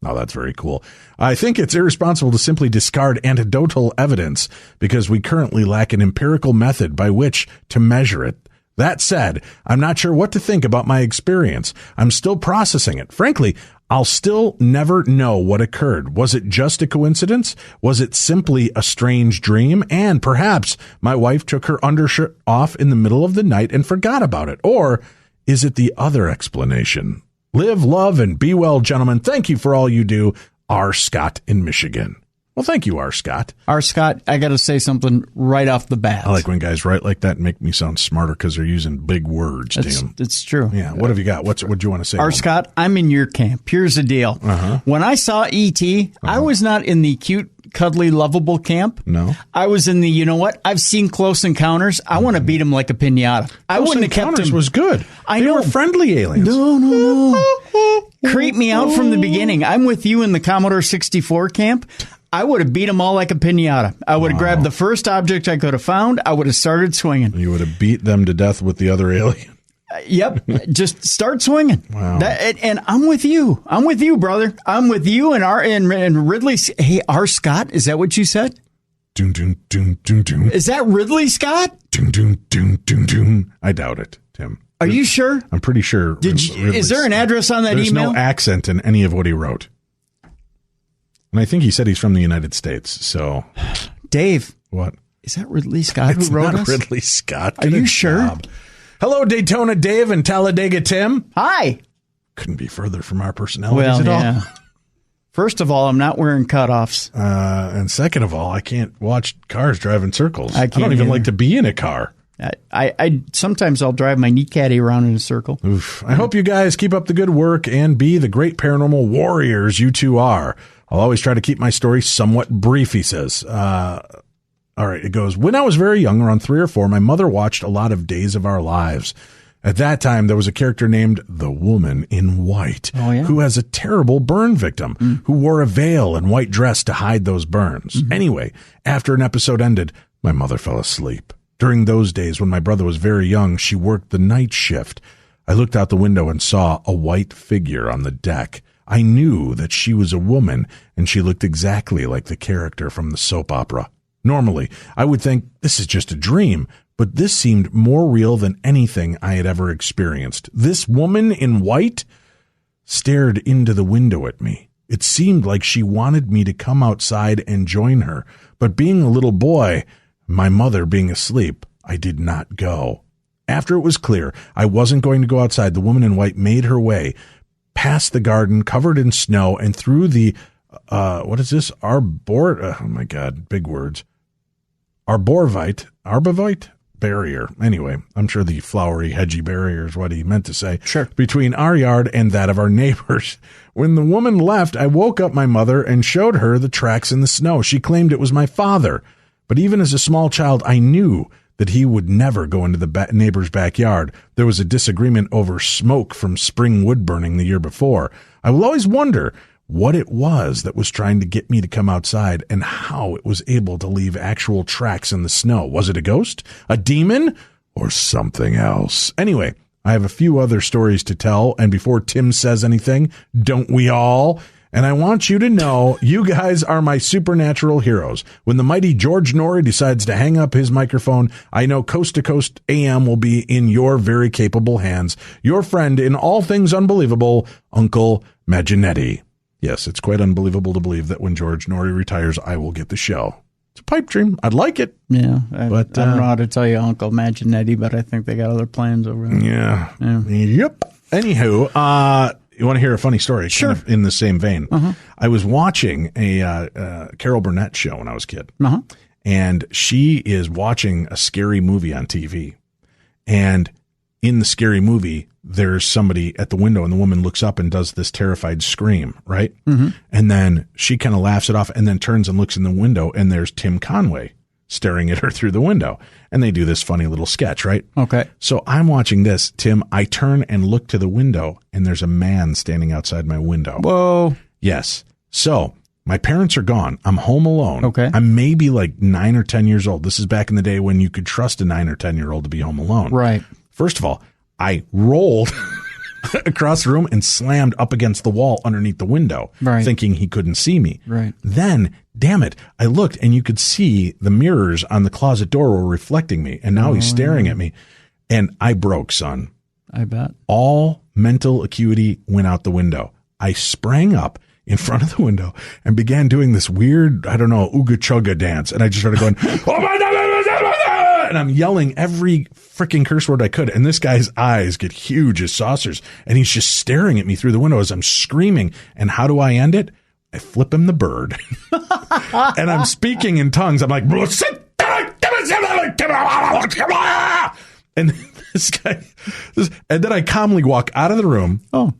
Oh, that's very cool. I think it's irresponsible to simply discard anecdotal evidence because we currently lack an empirical method by which to measure it. That said, I'm not sure what to think about my experience. I'm still processing it. Frankly, I'll still never know what occurred. Was it just a coincidence? Was it simply a strange dream? And perhaps my wife took her undershirt off in the middle of the night and forgot about it. Or is it the other explanation? Live, love, and be well, gentlemen. Thank you for all you do. R. Scott in Michigan. Well, thank you, R. Scott. R. Scott, I got to say something right off the bat. I like when guys write like that and make me sound smarter because they're using big words, Tim. It's true. Yeah. What have you got? What do you want to say? R. Scott, I'm in your camp. Here's the deal. When I saw E.T., I was not in the cute, cuddly, lovable camp. No. I was in the, you know what? I've seen Close Encounters. I want to beat him like a piñata. I wouldn't have kept him. Was good. I they know. were friendly aliens. No. Creep me out from the beginning. I'm with you in the Commodore 64 camp. I would have beat them all like a piñata. I would have grabbed the first object I could have found. I would have started swinging. You would have beat them to death with the other alien. Yep. Just start swinging. Wow. And I'm with you. I'm with you, brother. I'm with you and Ridley. Hey, R. Scott, is that what you said? Doom, doom, doom, doom, doom. Is that Ridley Scott? Doom, doom, doom, doom, doom. I doubt it, Tim. Are you sure? I'm pretty sure. Is there an address on that There's email? There's no accent in any of what he wrote. And I think he said he's from the United States, so. Dave. What? Is that Ridley Scott who wrote us? It's not Ridley Scott. Are you sure? Hello, Daytona Dave and Talladega Tim. Hi. Couldn't be further from our personalities at all. First of all, I'm not wearing cutoffs. And second of all, I can't watch cars drive in circles. I don't even like to be in a car. I sometimes I'll drive my knee caddy around in a circle. Oof. I hope you guys keep up the good work and be the great paranormal warriors you two are. I'll always try to keep my story somewhat brief, he says. All right, it goes, when I was very young, around 3 or 4, my mother watched a lot of Days of Our Lives. At that time, there was a character named the Woman in White, who has a terrible burn victim who wore a veil and white dress to hide those burns. Anyway, after an episode ended, my mother fell asleep. During those days, when my brother was very young, she worked the night shift. I looked out the window and saw a white figure on the deck. I knew that she was a woman, and she looked exactly like the character from the soap opera. Normally, I would think this is just a dream, but this seemed more real than anything I had ever experienced. This woman in white stared into the window at me. It seemed like she wanted me to come outside and join her, but being a little boy, my mother being asleep, I did not go. After it was clear I wasn't going to go outside, the woman in white made her way past the garden covered in snow and through the, what is this? Oh my God, big words. Arbovite barrier. Anyway, I'm sure the flowery, hedgy barrier is what he meant to say. Sure. Between our yard and that of our neighbors. When the woman left, I woke up my mother and showed her the tracks in the snow. She claimed it was my father. But even as a small child, I knew that he would never go into the neighbor's backyard. There was a disagreement over smoke from spring wood burning the year before. I will always wonder what it was that was trying to get me to come outside and how it was able to leave actual tracks in the snow. Was it a ghost, a demon, or something else? Anyway, I have a few other stories to tell, and before Tim says anything, don't we all? And I want you to know, you guys are my supernatural heroes. When the mighty George Norrie decides to hang up his microphone, I know Coast to Coast AM will be in your very capable hands. Your friend in all things unbelievable, Uncle Maginetti. Yes, it's quite unbelievable to believe that when George Norrie retires, I will get the show. It's a pipe dream. I'd like it. Yeah, but I don't know how to tell you Uncle Maginetti, but I think they got other plans over there. Yeah. Yep. Anywho, You want to hear a funny story? Sure. Kind of in the same vein. I was watching a Carol Burnett show when I was a kid. And she is watching a scary movie on TV. And in the scary movie, there's somebody at the window, and the woman looks up and does this terrified scream, right? And then she kind of laughs it off and then turns and looks in the window, and there's Tim Conway staring at her through the window. And they do this funny little sketch, right? Okay. So I'm watching this, Tim. I turn and look to the window, and there's a man standing outside my window. Whoa. Yes. So my parents are gone. I'm home alone. Okay. I'm maybe like 9 or 10 years old. This is back in the day when you could trust a 9 or 10-year-old to be home alone. Right. First of all, I rolled across the room and slammed up against the wall underneath the window, thinking he couldn't see me. Right. Then, damn it, I looked and you could see the mirrors on the closet door were reflecting me. And now he's staring at me. And I broke, son. I bet. All mental acuity went out the window. I sprang up in front of the window and began doing this weird, I don't know, ooga chugga dance. And I just started going, oh my God, and I'm yelling every freaking curse word I could. And this guy's eyes get huge as saucers. And he's just staring at me through the window as I'm screaming. And how do I end it? I flip him the bird. And I'm speaking in tongues. I'm like, and this guy, and then I calmly walk out of the room. Oh.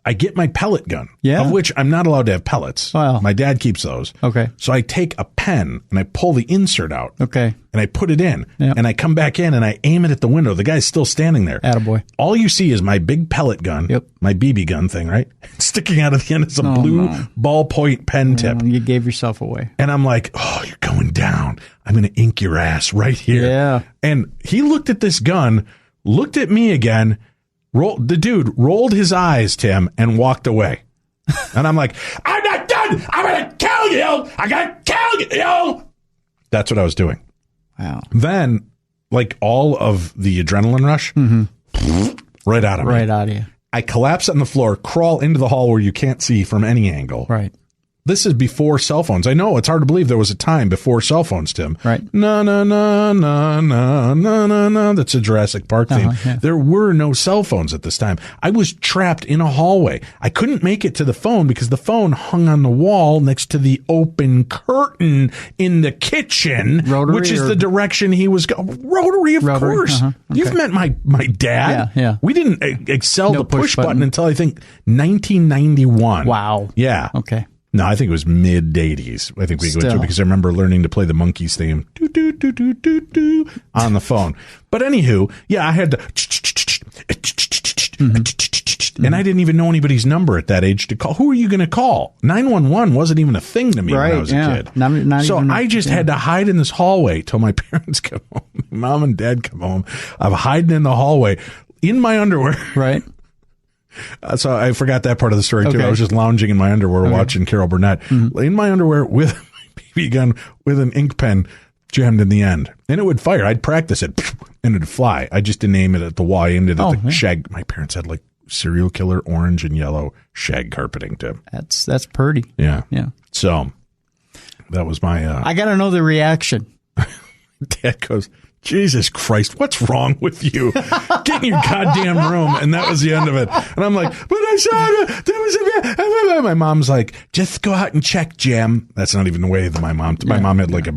I get my pellet gun, Yeah. of which I'm not allowed to have pellets. Wow. My dad keeps those. Okay. So I take a pen and I pull the insert out. Okay. And I put it in. Yeah. And I come back in and I aim it at the window. The guy's still standing there. Attaboy. All you see is my big pellet gun, Yep. my BB gun thing, right? Sticking out of the end is a blue ballpoint pen tip. You gave yourself away. And I'm like, oh, you're going down. I'm going to ink your ass right here. Yeah. And he looked at this gun, looked at me again. The dude rolled his eyes, Tim, and walked away. And I'm like, I'm not done. I'm going to kill you. I'm going to kill you. That's what I was doing. Wow. Then, like all of the adrenaline rush, right out of me. Right out of you. I collapse on the floor, crawl into the hall where you can't see from any angle. Right. This is before cell phones. I know it's hard to believe there was a time before cell phones, Tim. Right. No. That's a Jurassic Park theme. Yeah. There were no cell phones at this time. I was trapped in a hallway. I couldn't make it to the phone because the phone hung on the wall next to the open curtain in the kitchen, Rotary which is or- the direction he was going. Rotary, of course. Okay. You've met my dad. Yeah. We didn't excel No the push push button until I think 1991. Wow. Yeah. Okay. No, I think it was mid 80s. I think we went to Still. because I remember learning to play the Monkees theme do, do, do, do, do, do, on the phone. But anywho, yeah, I had to and I didn't even know anybody's number at that age to call. Who are you going to call? 911 wasn't even a thing to me when I was a kid. Not So even, I just had to hide in this hallway till my parents come home. Mom and dad come home. I'm hiding in the hallway in my underwear. Right. So I forgot that part of the story too. Okay. I was just lounging in my underwear watching Carol Burnett in my underwear with my BB gun with an ink pen jammed in the end. And it would fire. I'd practice it and it'd fly. I just didn't aim it at the wall. I aimed it at the shag. My parents had like serial killer orange and yellow shag carpeting, Tim. That's pretty. Yeah. Yeah. So that was my I got to know the reaction. dad goes, Jesus Christ, what's wrong with you? Get in your goddamn room. And that was the end of it. And I'm like, but I saw it. My mom's like, just go out and check, Jim. That's not even the way that my mom had like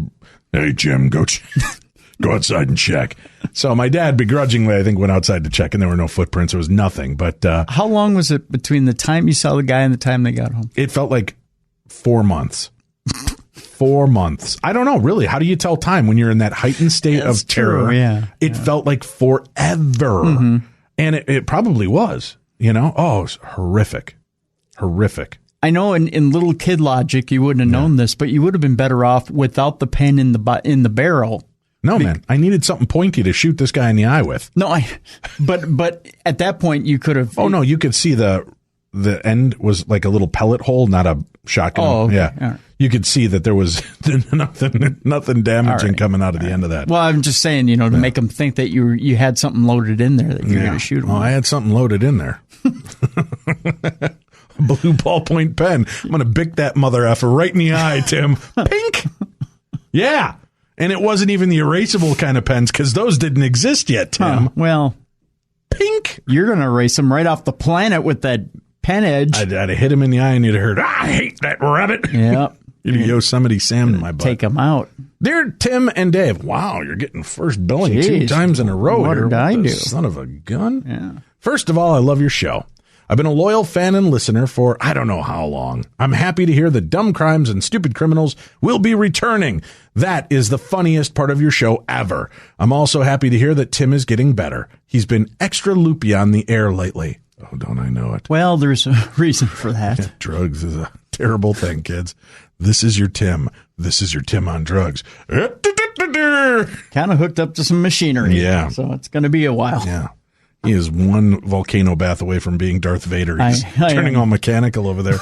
hey, Jim, go outside and check. So my dad begrudgingly, I think, went outside to check and there were no footprints. There was nothing. But How long was it between the time you saw the guy and the time they got home? it felt like 4 months. 4 months. I don't know, really. How do you tell time when you're in that heightened state That's of terror? true, yeah. It felt like forever. And it probably was, you know? Oh, it was horrific. Horrific. I know in little kid logic you wouldn't have known this, but you would have been better off without the pen in the barrel. No, man. I needed something pointy to shoot this guy in the eye with. No, but at that point you could have. Oh, no, you could see the end was like a little pellet hole, not a shotgun. Oh, okay. Yeah. All right. You could see that there was nothing damaging right. coming out of the end of that. Well, I'm just saying, to make them think that you had something loaded in there that you're going to shoot them. Well, I had something loaded in there. A blue ballpoint pen. I'm going to bick that mother effer right in the eye, Tim. Pink. Yeah. And it wasn't even the erasable kind of pens because those didn't exist yet, Tim. Well, Pink. you're going to erase them right off the planet with that pen edge. I'd have hit him in the eye and you'd have heard, I hate that rabbit. Yep. You'd have Yosemite Sam in my butt. Take him out. Dear Tim and Dave, wow, you're getting first billing Jeez, 2 times in a row. what here. did I the do? Son of a gun. Yeah. First of all, I love your show. I've been a loyal fan and listener for I don't know how long. I'm happy to hear that dumb crimes and stupid criminals will be returning. That is the funniest part of your show ever. I'm also happy to hear that Tim is getting better. He's been extra loopy on the air lately. Oh, don't I know it? Well, there's a reason for that. Drugs is a terrible thing, kids. This is your Tim. This is your Tim on drugs. Kind of hooked up to some machinery. Yeah. So it's going to be a while. Yeah. He is one volcano bath away from being Darth Vader. He's turning all mechanical over there.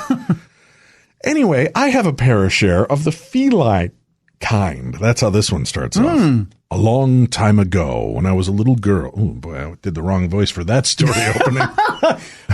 Anyway, I have a parashare of the feline kind. That's how this one starts off. A long time ago, when I was a little girl. Oh, boy, I did the wrong voice for that story opening.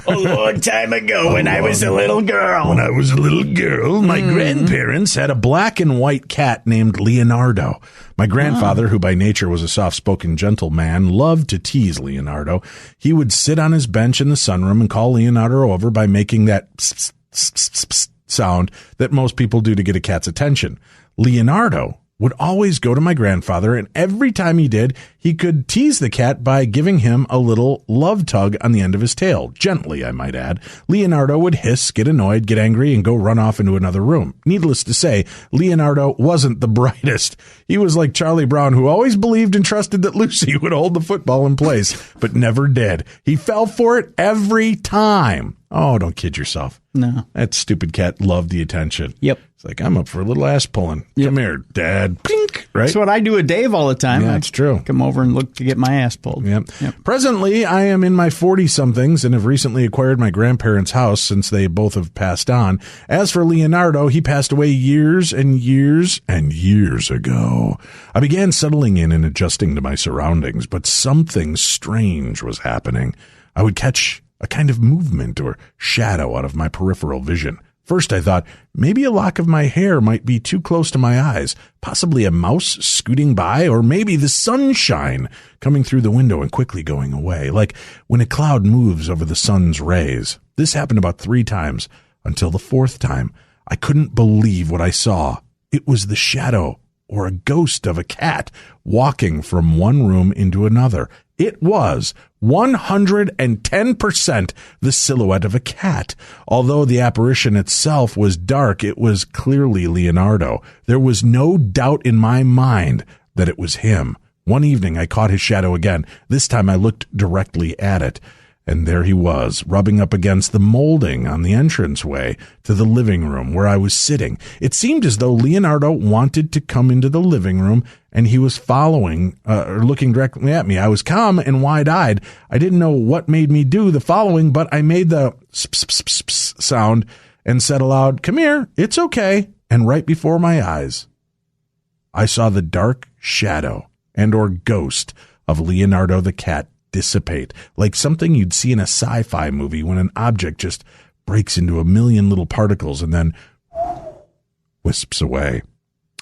A long time ago when I was a little girl. When I was a little girl, my grandparents had a black and white cat named Leonardo. My grandfather, who by nature was a soft-spoken gentleman, loved to tease Leonardo. He would sit on his bench in the sunroom and call Leonardo over by making that pss, pss, pss, pss, pss sound that most people do to get a cat's attention. Leonardo would always go to my grandfather, and every time he did, he could tease the cat by giving him a little love tug on the end of his tail. Gently, I might add. Leonardo would hiss, get annoyed, get angry, and go run off into another room. Needless to say, Leonardo wasn't the brightest. He was like Charlie Brown, who always believed and trusted that Lucy would hold the football in place, but never did. He fell for it every time. Oh, don't kid yourself. No. That stupid cat loved the attention. Yep. It's like, I'm up for a little ass pulling. Come here, Dad. Pink, right? That's what I do with Dave all the time. Yeah, it's true. Come over and look to get my ass pulled. Yep. Presently, I am in my 40-somethings and have recently acquired my grandparents' house since they both have passed on. As for Leonardo, he passed away years and years and years ago. I began settling in and adjusting to my surroundings, but something strange was happening. I would catch a kind of movement or shadow out of my peripheral vision. First, I thought maybe a lock of my hair might be too close to my eyes, possibly a mouse scooting by, or maybe the sunshine coming through the window and quickly going away, like when a cloud moves over the sun's rays. This happened about 3 times, until the 4th time. I couldn't believe what I saw. It was the shadow or a ghost of a cat walking from one room into another. It was 110% the silhouette of a cat. Although the apparition itself was dark, it was clearly Leonardo. There was no doubt in my mind that it was him. One evening I caught his shadow again. This time I looked directly at it. And there he was, rubbing up against the molding on the entranceway to the living room where I was sitting. It seemed as though Leonardo wanted to come into the living room, and he was following, or looking directly at me. I was calm and wide-eyed. I didn't know what made me do the following, but I made the ps sound and said aloud, "Come here, it's okay." And right before my eyes, I saw the dark shadow and or ghost of Leonardo the cat dissipate, like something you'd see in a sci-fi movie when an object just breaks into a million little particles and then wisps away.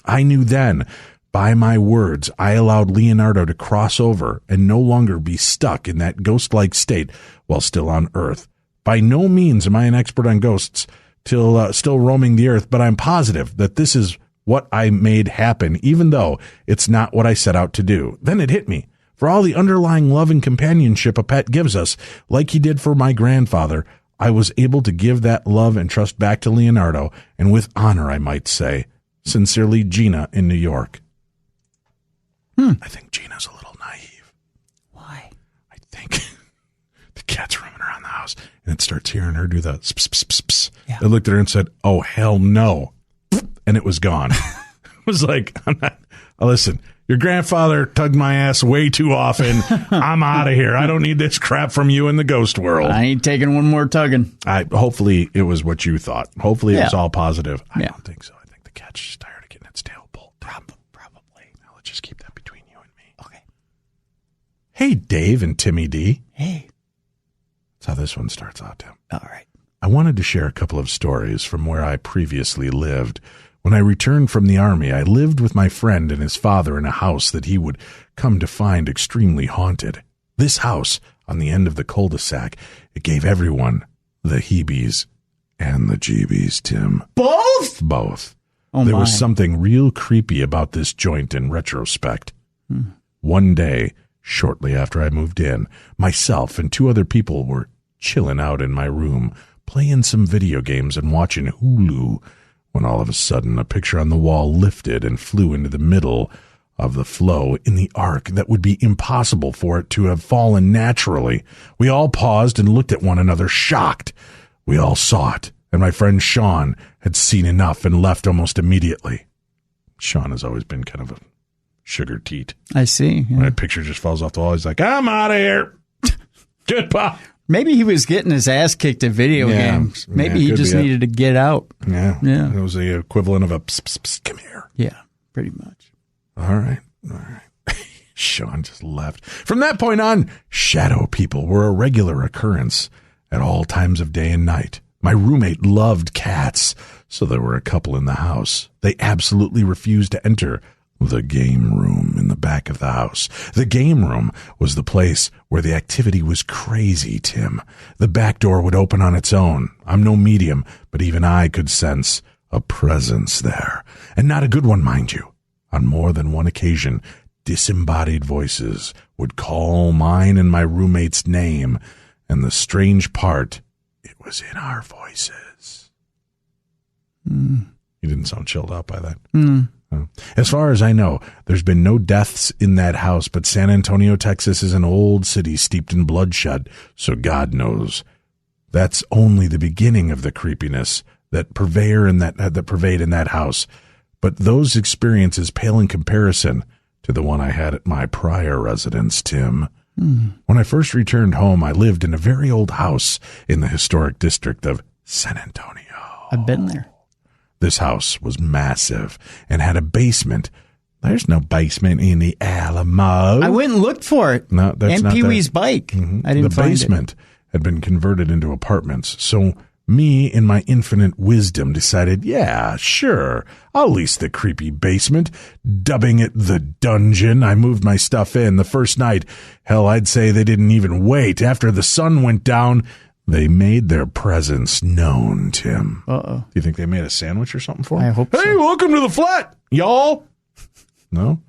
I knew then, by my words, I allowed Leonardo to cross over and no longer be stuck in that ghost-like state while still on Earth. By no means am I an expert on ghosts still roaming the Earth, but I'm positive that this is what I made happen, even though it's not what I set out to do. Then it hit me. For all the underlying love and companionship a pet gives us, like he did for my grandfather, I was able to give that love and trust back to Leonardo, and with honor, I might say. Sincerely, Gina in New York. I think Gina's a little naive. Why? I think the cat's roaming around the house, and it starts hearing her do the ps. Yeah. I looked at her and said, "Oh, hell no." And it was gone. It was like, listen, your grandfather tugged my ass way too often. I'm out of here. I don't need this crap from you in the ghost world. I ain't taking one more tugging. Hopefully it was what you thought. Hopefully it was all positive. I don't think so. I think the cat's just tired of getting its tail pulled. Probably. Now let's just keep that between you and me. Okay. Hey, Dave and Timmy D. Hey. That's how this one starts out, Tim. All right. I wanted to share a couple of stories from where I previously lived. When I returned from the Army, I lived with my friend and his father in a house that he would come to find extremely haunted. This house, on the end of the cul-de-sac, it gave everyone the heebies and the jeebies, Tim. Both. Oh, there my. was something real creepy about this joint in retrospect. One day, shortly after I moved in, myself and 2 other people were chilling out in my room, playing some video games and watching Hulu, when all of a sudden a picture on the wall lifted and flew into the middle of the flow in the arc that would be impossible for it to have fallen naturally. We all paused and looked at one another, shocked. We all saw it, and my friend Sean had seen enough and left almost immediately. Sean has always been kind of a sugar teat. I see. Yeah. When a picture just falls off the wall, he's like, I'm out of here. Goodbye. Maybe he was getting his ass kicked at video games. Maybe he just needed to get out. Yeah. It was the equivalent of a psst, psst, psst, come here. Yeah, pretty much. All right. Sean just left. From that point on, shadow people were a regular occurrence at all times of day and night. My roommate loved cats, so there were a couple in the house. They absolutely refused to enter the game room in the back of the house. The game room was the place where the activity was crazy, Tim. The back door would open on its own. I'm no medium, but even I could sense a presence there. And not a good one, mind you. On more than one occasion, disembodied voices would call mine and my roommate's name, and the strange part, it was in our voices. You didn't sound chilled out by that. As far as I know, there's been no deaths in that house, but San Antonio, Texas is an old city steeped in bloodshed, so God knows. That's only the beginning of the creepiness that pervade in that house. But those experiences pale in comparison to the one I had at my prior residence, Tim. When I first returned home, I lived in a very old house in the historic district of San Antonio. I've been there. This house was massive and had a basement. There's no basement in the Alamo. I went and looked for it. No, that's and not Pee-wee's there. bike. I didn't The find basement had been converted into apartments, so me, in my infinite wisdom, decided, yeah, sure, I'll lease the creepy basement, dubbing it the dungeon. I moved my stuff in the first night. Hell, I'd say they didn't even wait. After the sun went down, they made their presence known, Tim. Uh-oh. Do you think they made a sandwich or something for him? I hope so. Hey, welcome to the flat, y'all. No?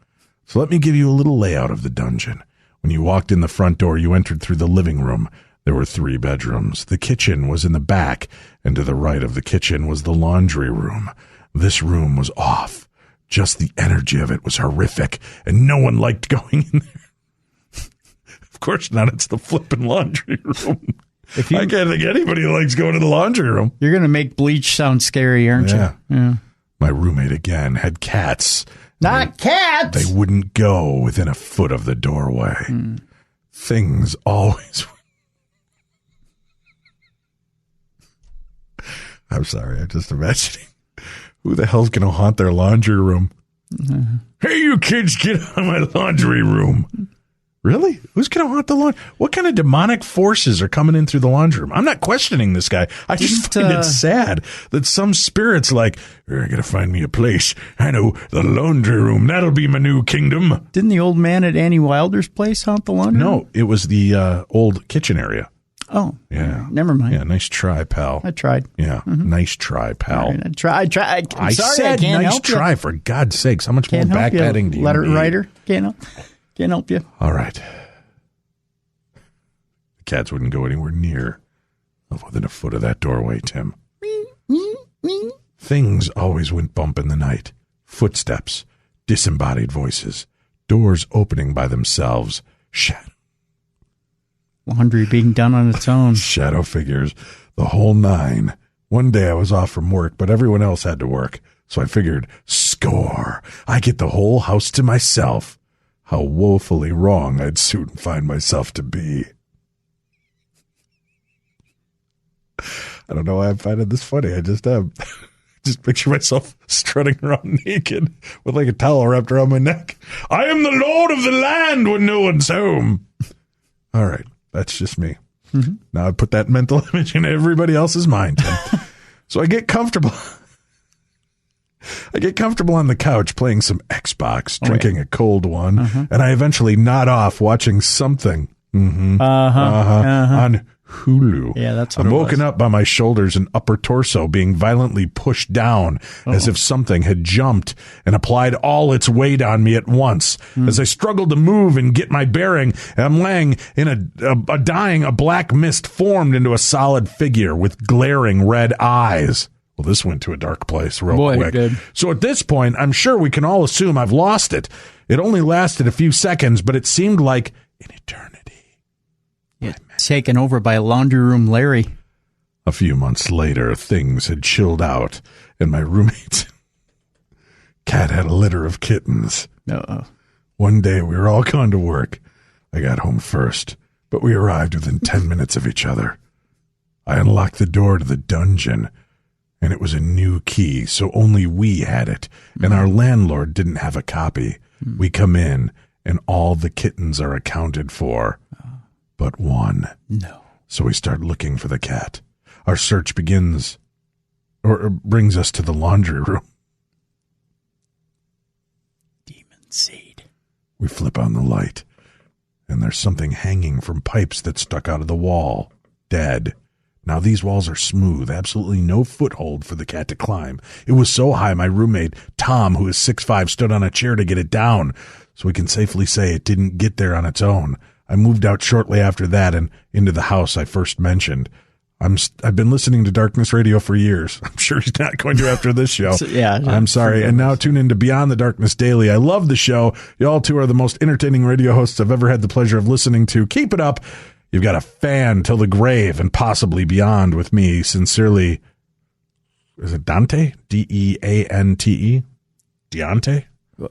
So let me give you a little layout of the dungeon. When you walked in the front door, you entered through the living room. There were 3 bedrooms. The kitchen was in the back, and to the right of the kitchen was the laundry room. This room was off. Just the energy of it was horrific, and no one liked going in there. Of course not. It's the flippin' laundry room. I can't think anybody likes going to the laundry room. You're going to make bleach sound scary, aren't you? Yeah. My roommate, again, had cats. Not cats! They wouldn't go within a foot of the doorway. Things always... I'm sorry, I'm just imagining. Who the hell's going to haunt their laundry room? Hey, you kids, get out of my laundry room. Really? Who's going to haunt the laundry? What kind of demonic forces are coming in through the laundry room? I'm not questioning this guy. I just find it sad that some spirit's like, I got to find me a place. I know, the laundry room. That'll be my new kingdom. Didn't the old man at Annie Wilder's place haunt the laundry room? No, it was the old kitchen area. Oh. Yeah. Never mind. Yeah, nice try, pal. I tried. Yeah, nice try, pal. Right, I tried. I'm sorry, said I can't nice help try, you. for God's sakes. How much Can't more help backpatting you. do you Letter need? writer. Can't help you. All right. The cats wouldn't go anywhere near within a foot of that doorway, Tim. Things always went bump in the night. Footsteps, disembodied voices, doors opening by themselves, Laundry being done on its own. shadow figures, the whole 9. One day I was off from work, but everyone else had to work. So I figured, score. I get the whole house to myself. How woefully wrong I'd soon find myself to be. I don't know why I'm finding this funny. I just just picture myself strutting around naked with like a towel wrapped around my neck. I am the lord of the land when no one's home. All right. That's just me. Now I put that mental image in everybody else's mind. So I get comfortable. I get comfortable on the couch playing some Xbox, drinking a cold one, and I eventually nod off watching something on Hulu. Yeah, that's what I'm it woken was. up by my shoulders and upper torso being violently pushed down as if something had jumped and applied all its weight on me at once. As I struggled to move and get my bearing, I'm laying in a black mist formed into a solid figure with glaring red eyes. Well, this went to a dark place real quick. It did. So at this point, I'm sure we can all assume I've lost it. It only lasted a few seconds, but it seemed like an eternity. Taken over by Laundry Room Larry. A few months later, things had chilled out, and my roommate's cat had a litter of kittens. Uh-oh. One day, we were all gone to work. I got home first, but we arrived within 10 minutes of each other. I unlocked the door to the dungeon, and it was a new key, so only we had it, and our landlord didn't have a copy. We come in, and all the kittens are accounted for. But one. No. So we start looking for the cat. Our search brings us to the laundry room. Demon seed. We flip on the light, and there's something hanging from pipes that stuck out of the wall. Dead. Now these walls are smooth, absolutely no foothold for the cat to climb. It was so high my roommate, Tom, who is 6'5", stood on a chair to get it down, so we can safely say it didn't get there on its own. I moved out shortly after that and into the house I first mentioned. I've been listening to Darkness Radio for years. I'm sure he's not going to after this show. Yeah. I'm sorry. And now tune in to Beyond the Darkness Daily. I love the show. Y'all two are the most entertaining radio hosts I've ever had the pleasure of listening to. Keep it up. You've got a fan till the grave and possibly beyond with me. Sincerely, is it Dante? D-E-A-N-T-E? Deante?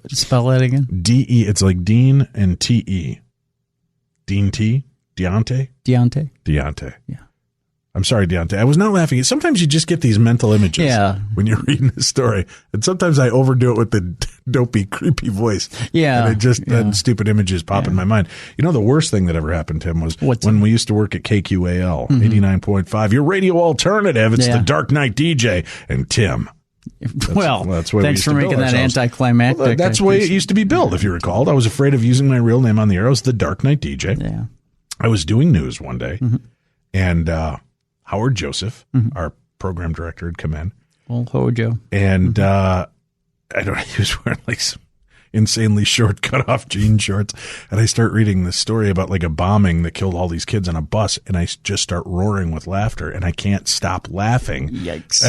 Spell that again. D-E. It's like Dean and T-E. Dean T? Deante? Deontay. Yeah. I'm sorry, Deontay. I was not laughing. Sometimes you just get these mental images when you're reading this story. And sometimes I overdo it with the dopey, creepy voice. Yeah. And it just, stupid images pop in my mind. You know, the worst thing that ever happened to him was when we used to work at KQAL, 89.5, your radio alternative. It's the Dark Knight DJ and Tim. That's why thanks for making that anticlimactic. Well, that's the way it used to be billed, if you recalled. I was afraid of using my real name on the air. I was the Dark Knight DJ. Yeah. I was doing news one day, and Howard Joseph, our program director, had come in. Old Hojo. And he was wearing like some insanely short cut-off jean shorts. And I start reading this story about like a bombing that killed all these kids on a bus, and I just start roaring with laughter, and I can't stop laughing. Yikes.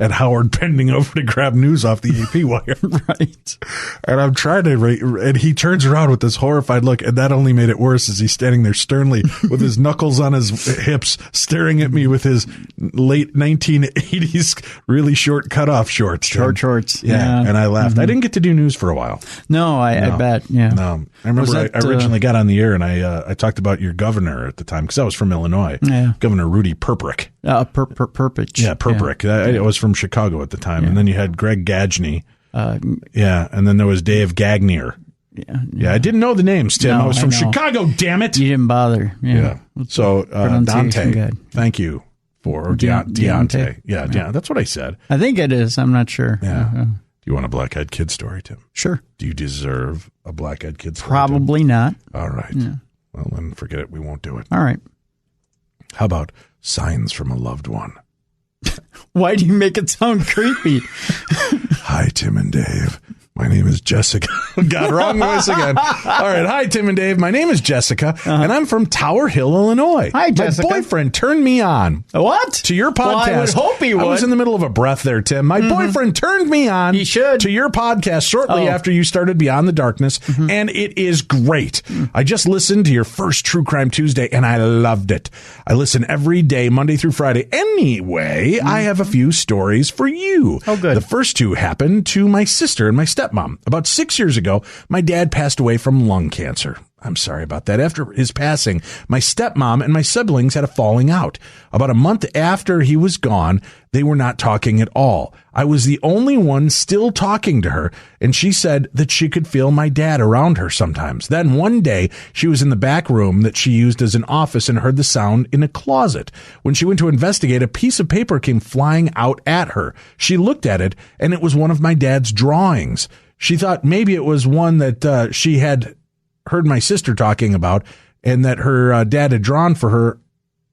At Howard bending over to grab news off the AP wire. Right. And I'm trying to, and he turns around with this horrified look, and that only made it worse as he's standing there sternly with his knuckles on his hips, staring at me with his late 1980s really short cutoff shorts. Short shorts. Yeah. And I laughed. I didn't get to do news for a while. No, I bet. Yeah. No. I remember I originally got on the air and I talked about your governor at the time because I was from Illinois. Yeah. Governor Rudy Perpich. Perpich. Yeah, Perpich. Yeah. I was from Chicago at the time. And then you had Greg Gadgeny. And then there was Dave Gagnier. Yeah, I didn't know the names, Tim. No, I was from Chicago, damn it. You didn't bother. Yeah. So, Dante, good. thank you for Deontay. Yeah, that's what I said. I think it is. I'm not sure. Yeah. Do you want a Black-Eyed Kid story, Tim? Sure. Do you deserve a Black-Eyed Kid story, Probably Tim? not. All right. Yeah. Well, then forget it. We won't do it. All right. How about signs from a loved one? Why do you make it sound creepy? Hi, Tim and Dave. My name is Jessica. Got wrong voice again. All right. Hi, Tim and Dave. My name is Jessica, and I'm from Tower Hill, Illinois. Hi, Jessica. My boyfriend turned me on. What? To your podcast. Well, I would hope he would. I was in the middle of a breath there, Tim. My boyfriend turned me on. He should. To your podcast shortly after you started Beyond the Darkness, and it is great. I just listened to your first True Crime Tuesday, and I loved it. I listen every day, Monday through Friday. Anyway, I have a few stories for you. Oh, good. The first two happened to my sister and my stepmom. About 6 years ago, my dad passed away from lung cancer. I'm sorry about that. After his passing, my stepmom and my siblings had a falling out. About a month after he was gone, they were not talking at all. I was the only one still talking to her, and she said that she could feel my dad around her sometimes. Then one day, she was in the back room that she used as an office and heard the sound in a closet. When she went to investigate, a piece of paper came flying out at her. She looked at it, and it was one of my dad's drawings. She thought maybe it was one that she had heard my sister talking about, and that her dad had drawn for her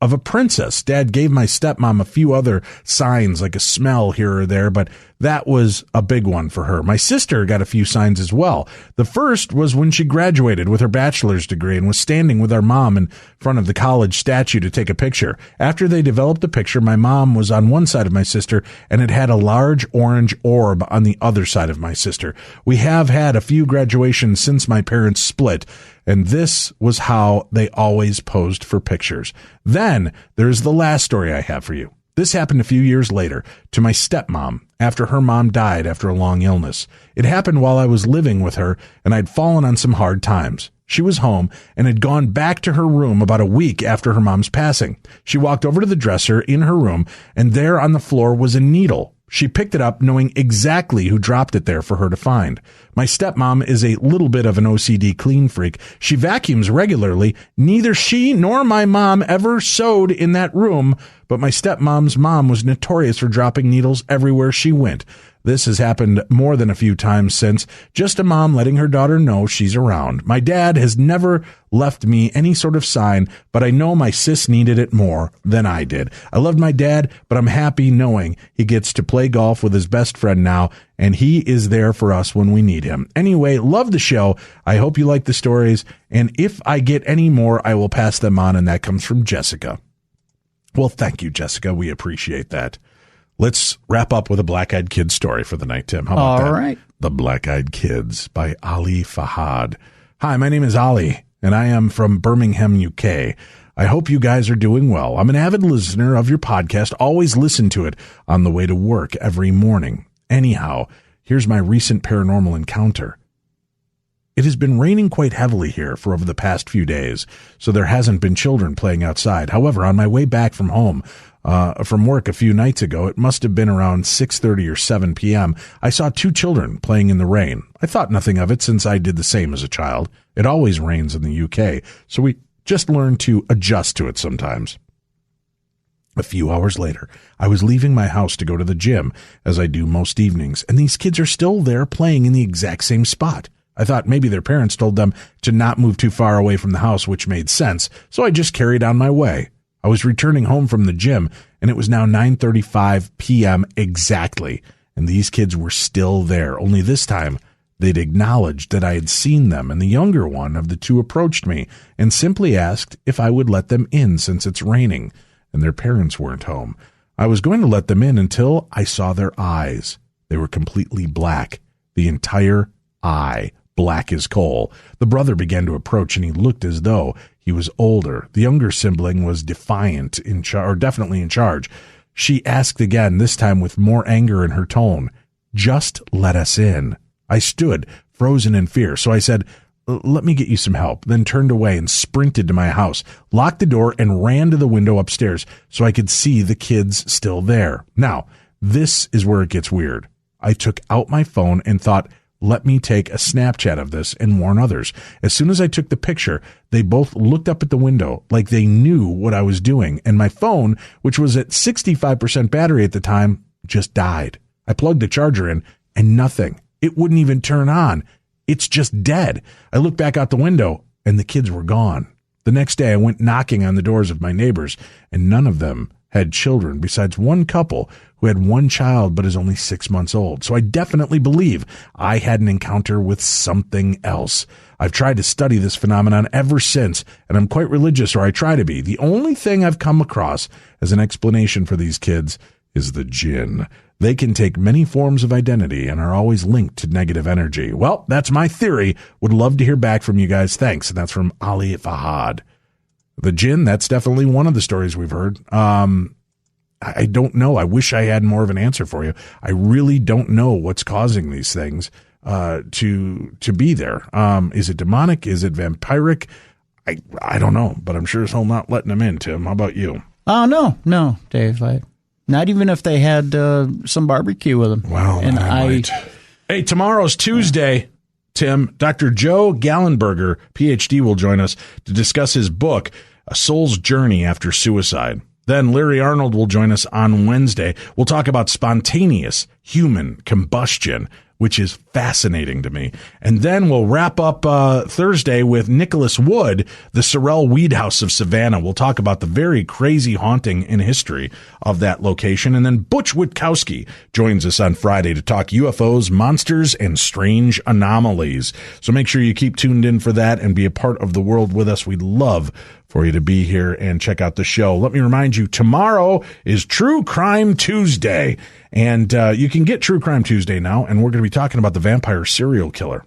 of a princess. Dad gave my stepmom a few other signs, like a smell here or there, but that was a big one for her. My sister got a few signs as well. The first was when she graduated with her bachelor's degree and was standing with our mom in front of the college statue to take a picture. After they developed the picture, my mom was on one side of my sister, and it had a large orange orb on the other side of my sister. We have had a few graduations since my parents split, and this was how they always posed for pictures. Then there's the last story I have for you. This happened a few years later to my stepmom after her mom died after a long illness. It happened while I was living with her, and I'd fallen on some hard times. She was home and had gone back to her room about a week after her mom's passing. She walked over to the dresser in her room, and there on the floor was a needle. She picked it up knowing exactly who dropped it there for her to find. My stepmom is a little bit of an OCD clean freak. She vacuums regularly. Neither she nor my mom ever sewed in that room, but my stepmom's mom was notorious for dropping needles everywhere she went. This has happened more than a few times since, just a mom letting her daughter know she's around. My dad has never left me any sort of sign, but I know my sis needed it more than I did. I loved my dad, but I'm happy knowing he gets to play golf with his best friend now, and he is there for us when we need him. Anyway, love the show. I hope you like the stories, and if I get any more, I will pass them on, and that comes from Jessica. Well, thank you, Jessica. We appreciate that. Let's wrap up with a Black-Eyed Kids story for the night, Tim. How about that? All right. The Black-Eyed Kids by Ali Fahad. Hi, my name is Ali, and I am from Birmingham, UK. I hope you guys are doing well. I'm an avid listener of your podcast, always listen to it on the way to work every morning. Anyhow, here's my recent paranormal encounter. It has been raining quite heavily here for over the past few days, so there hasn't been children playing outside. However, on my way back from home, from work a few nights ago, it must have been around 6:30 or 7 p.m., I saw two children playing in the rain. I thought nothing of it since I did the same as a child. It always rains in the UK, so we just learn to adjust to it sometimes. A few hours later, I was leaving my house to go to the gym, as I do most evenings, and these kids are still there playing in the exact same spot. I thought maybe their parents told them to not move too far away from the house, which made sense, so I just carried on my way. I was returning home from the gym, and it was now 9:35 p.m. exactly, and these kids were still there, only this time they'd acknowledged that I had seen them, and the younger one of the two approached me and simply asked if I would let them in since it's raining, and their parents weren't home. I was going to let them in until I saw their eyes. They were completely black, the entire eye, black as coal. The brother began to approach, and he looked as though he was older. The younger sibling was defiant, definitely in charge. She asked again, this time with more anger in her tone, "Just let us in." I stood, frozen in fear, so I said, "Let me get you some help," then turned away and sprinted to my house, locked the door, and ran to the window upstairs so I could see the kids still there. Now, this is where it gets weird. I took out my phone and thought, let me take a Snapchat of this and warn others. As soon as I took the picture, they both looked up at the window like they knew what I was doing, and my phone, which was at 65% battery at the time, just died. I plugged the charger in, and nothing. It wouldn't even turn on. It's just dead. I looked back out the window, and the kids were gone. The next day, I went knocking on the doors of my neighbors, and none of them had children besides one couple who had one child but is only 6 months old. So I definitely believe I had an encounter with something else. I've tried to study this phenomenon ever since, and I'm quite religious, or I try to be. The only thing I've come across as an explanation for these kids is the jinn. They can take many forms of identity and are always linked to negative energy. Well, that's my theory. Would love to hear back from you guys. Thanks. And that's from Ali Fahad. The jinn, that's definitely one of the stories we've heard. I don't know. I wish I had more of an answer for you. I really don't know what's causing these things to be there. Is it demonic? Is it vampiric? I don't know, but I'm sure as hell not letting them in, Tim. How about you? Oh, no, Dave. Not even if they had some barbecue with them. Well, and I might. Hey, tomorrow's Tuesday, Tim. Dr. Joe Gallenberger, PhD, will join us to discuss his book, A Soul's Journey After Suicide. Then Larry Arnold will join us on Wednesday. We'll talk about spontaneous human combustion, which is fascinating to me. And then we'll wrap up Thursday with Nicholas Wood, the Sorrel Weed House of Savannah. We'll talk about the very crazy haunting in history of that location. And then Butch Witkowski joins us on Friday to talk UFOs, monsters, and strange anomalies. So make sure you keep tuned in for that and be a part of the world with us. We'd love for you to be here and check out the show. Let me remind you, tomorrow is True Crime Tuesday, and you can get True Crime Tuesday now, and we're going to be talking about the vampire serial killer.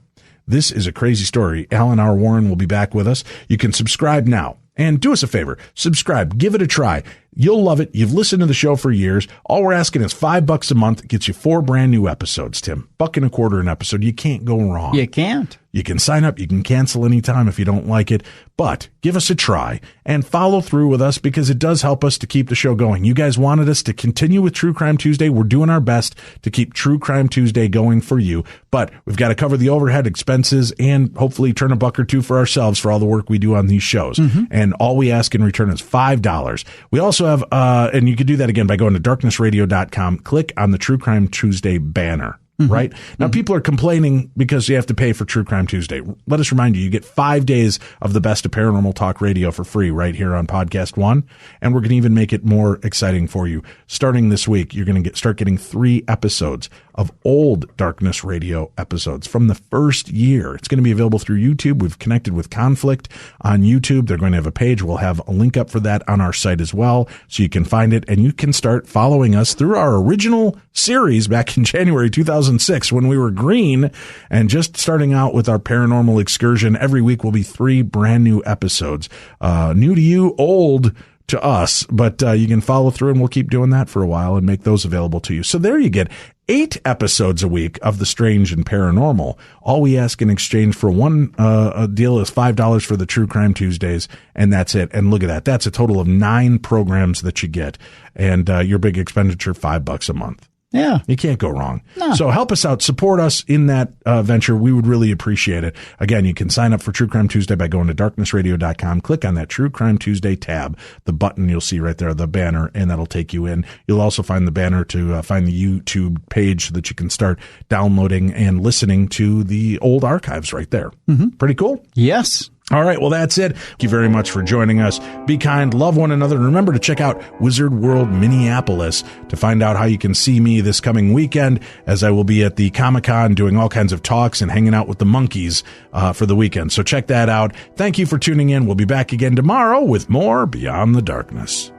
This is a crazy story. Alan R. Warren will be back with us. You can subscribe now. And do us a favor, subscribe, give it a try. You'll love it. You've listened to the show for years. All we're asking is $5 a month. It gets you 4 brand new episodes, Tim. $1.25 an episode. You can't go wrong. You can't. You can sign up. You can cancel anytime if you don't like it. But give us a try and follow through with us because it does help us to keep the show going. You guys wanted us to continue with True Crime Tuesday. We're doing our best to keep True Crime Tuesday going for you. But we've got to cover the overhead expenses and hopefully turn $1 or $2 for ourselves for all the work we do on these shows. Mm-hmm. And all we ask in return is $5. We also have, and you can do that again by going to darknessradio.com, click on the True Crime Tuesday banner. Mm-hmm. Right? Now, people are complaining because you have to pay for True Crime Tuesday. Let us remind you, you get 5 days of the best of paranormal talk radio for free right here on Podcast One. And we're going to even make it more exciting for you. Starting this week, you're going to start getting 3 episodes of old Darkness Radio episodes from the first year. It's going to be available through YouTube. We've connected with Conflict on YouTube. They're going to have a page. We'll have a link up for that on our site as well, so you can find it and you can start following us through our original series back in January 2006 when we were green and just starting out with our paranormal excursion. Every week will be 3 brand new episodes, new to you, old to us, but you can follow through and we'll keep doing that for a while and make those available to you. So there you get 8 episodes a week of the strange and paranormal. All we ask in exchange for one deal is $5 for the True Crime Tuesdays, and that's it. And look at that. That's a total of 9 programs that you get, and your big expenditure, $5 a month. Yeah. You can't go wrong. No. So help us out. Support us in that venture. We would really appreciate it. Again, you can sign up for True Crime Tuesday by going to darknessradio.com. Click on that True Crime Tuesday tab, the button you'll see right there, the banner, and that'll take you in. You'll also find the banner to find the YouTube page so that you can start downloading and listening to the old archives right there. Mm-hmm. Pretty cool? Yes. All right, well, that's it. Thank you very much for joining us. Be kind, love one another, and remember to check out Wizard World Minneapolis to find out how you can see me this coming weekend, as I will be at the Comic-Con doing all kinds of talks and hanging out with the monkeys for the weekend. So check that out. Thank you for tuning in. We'll be back again tomorrow with more Beyond the Darkness.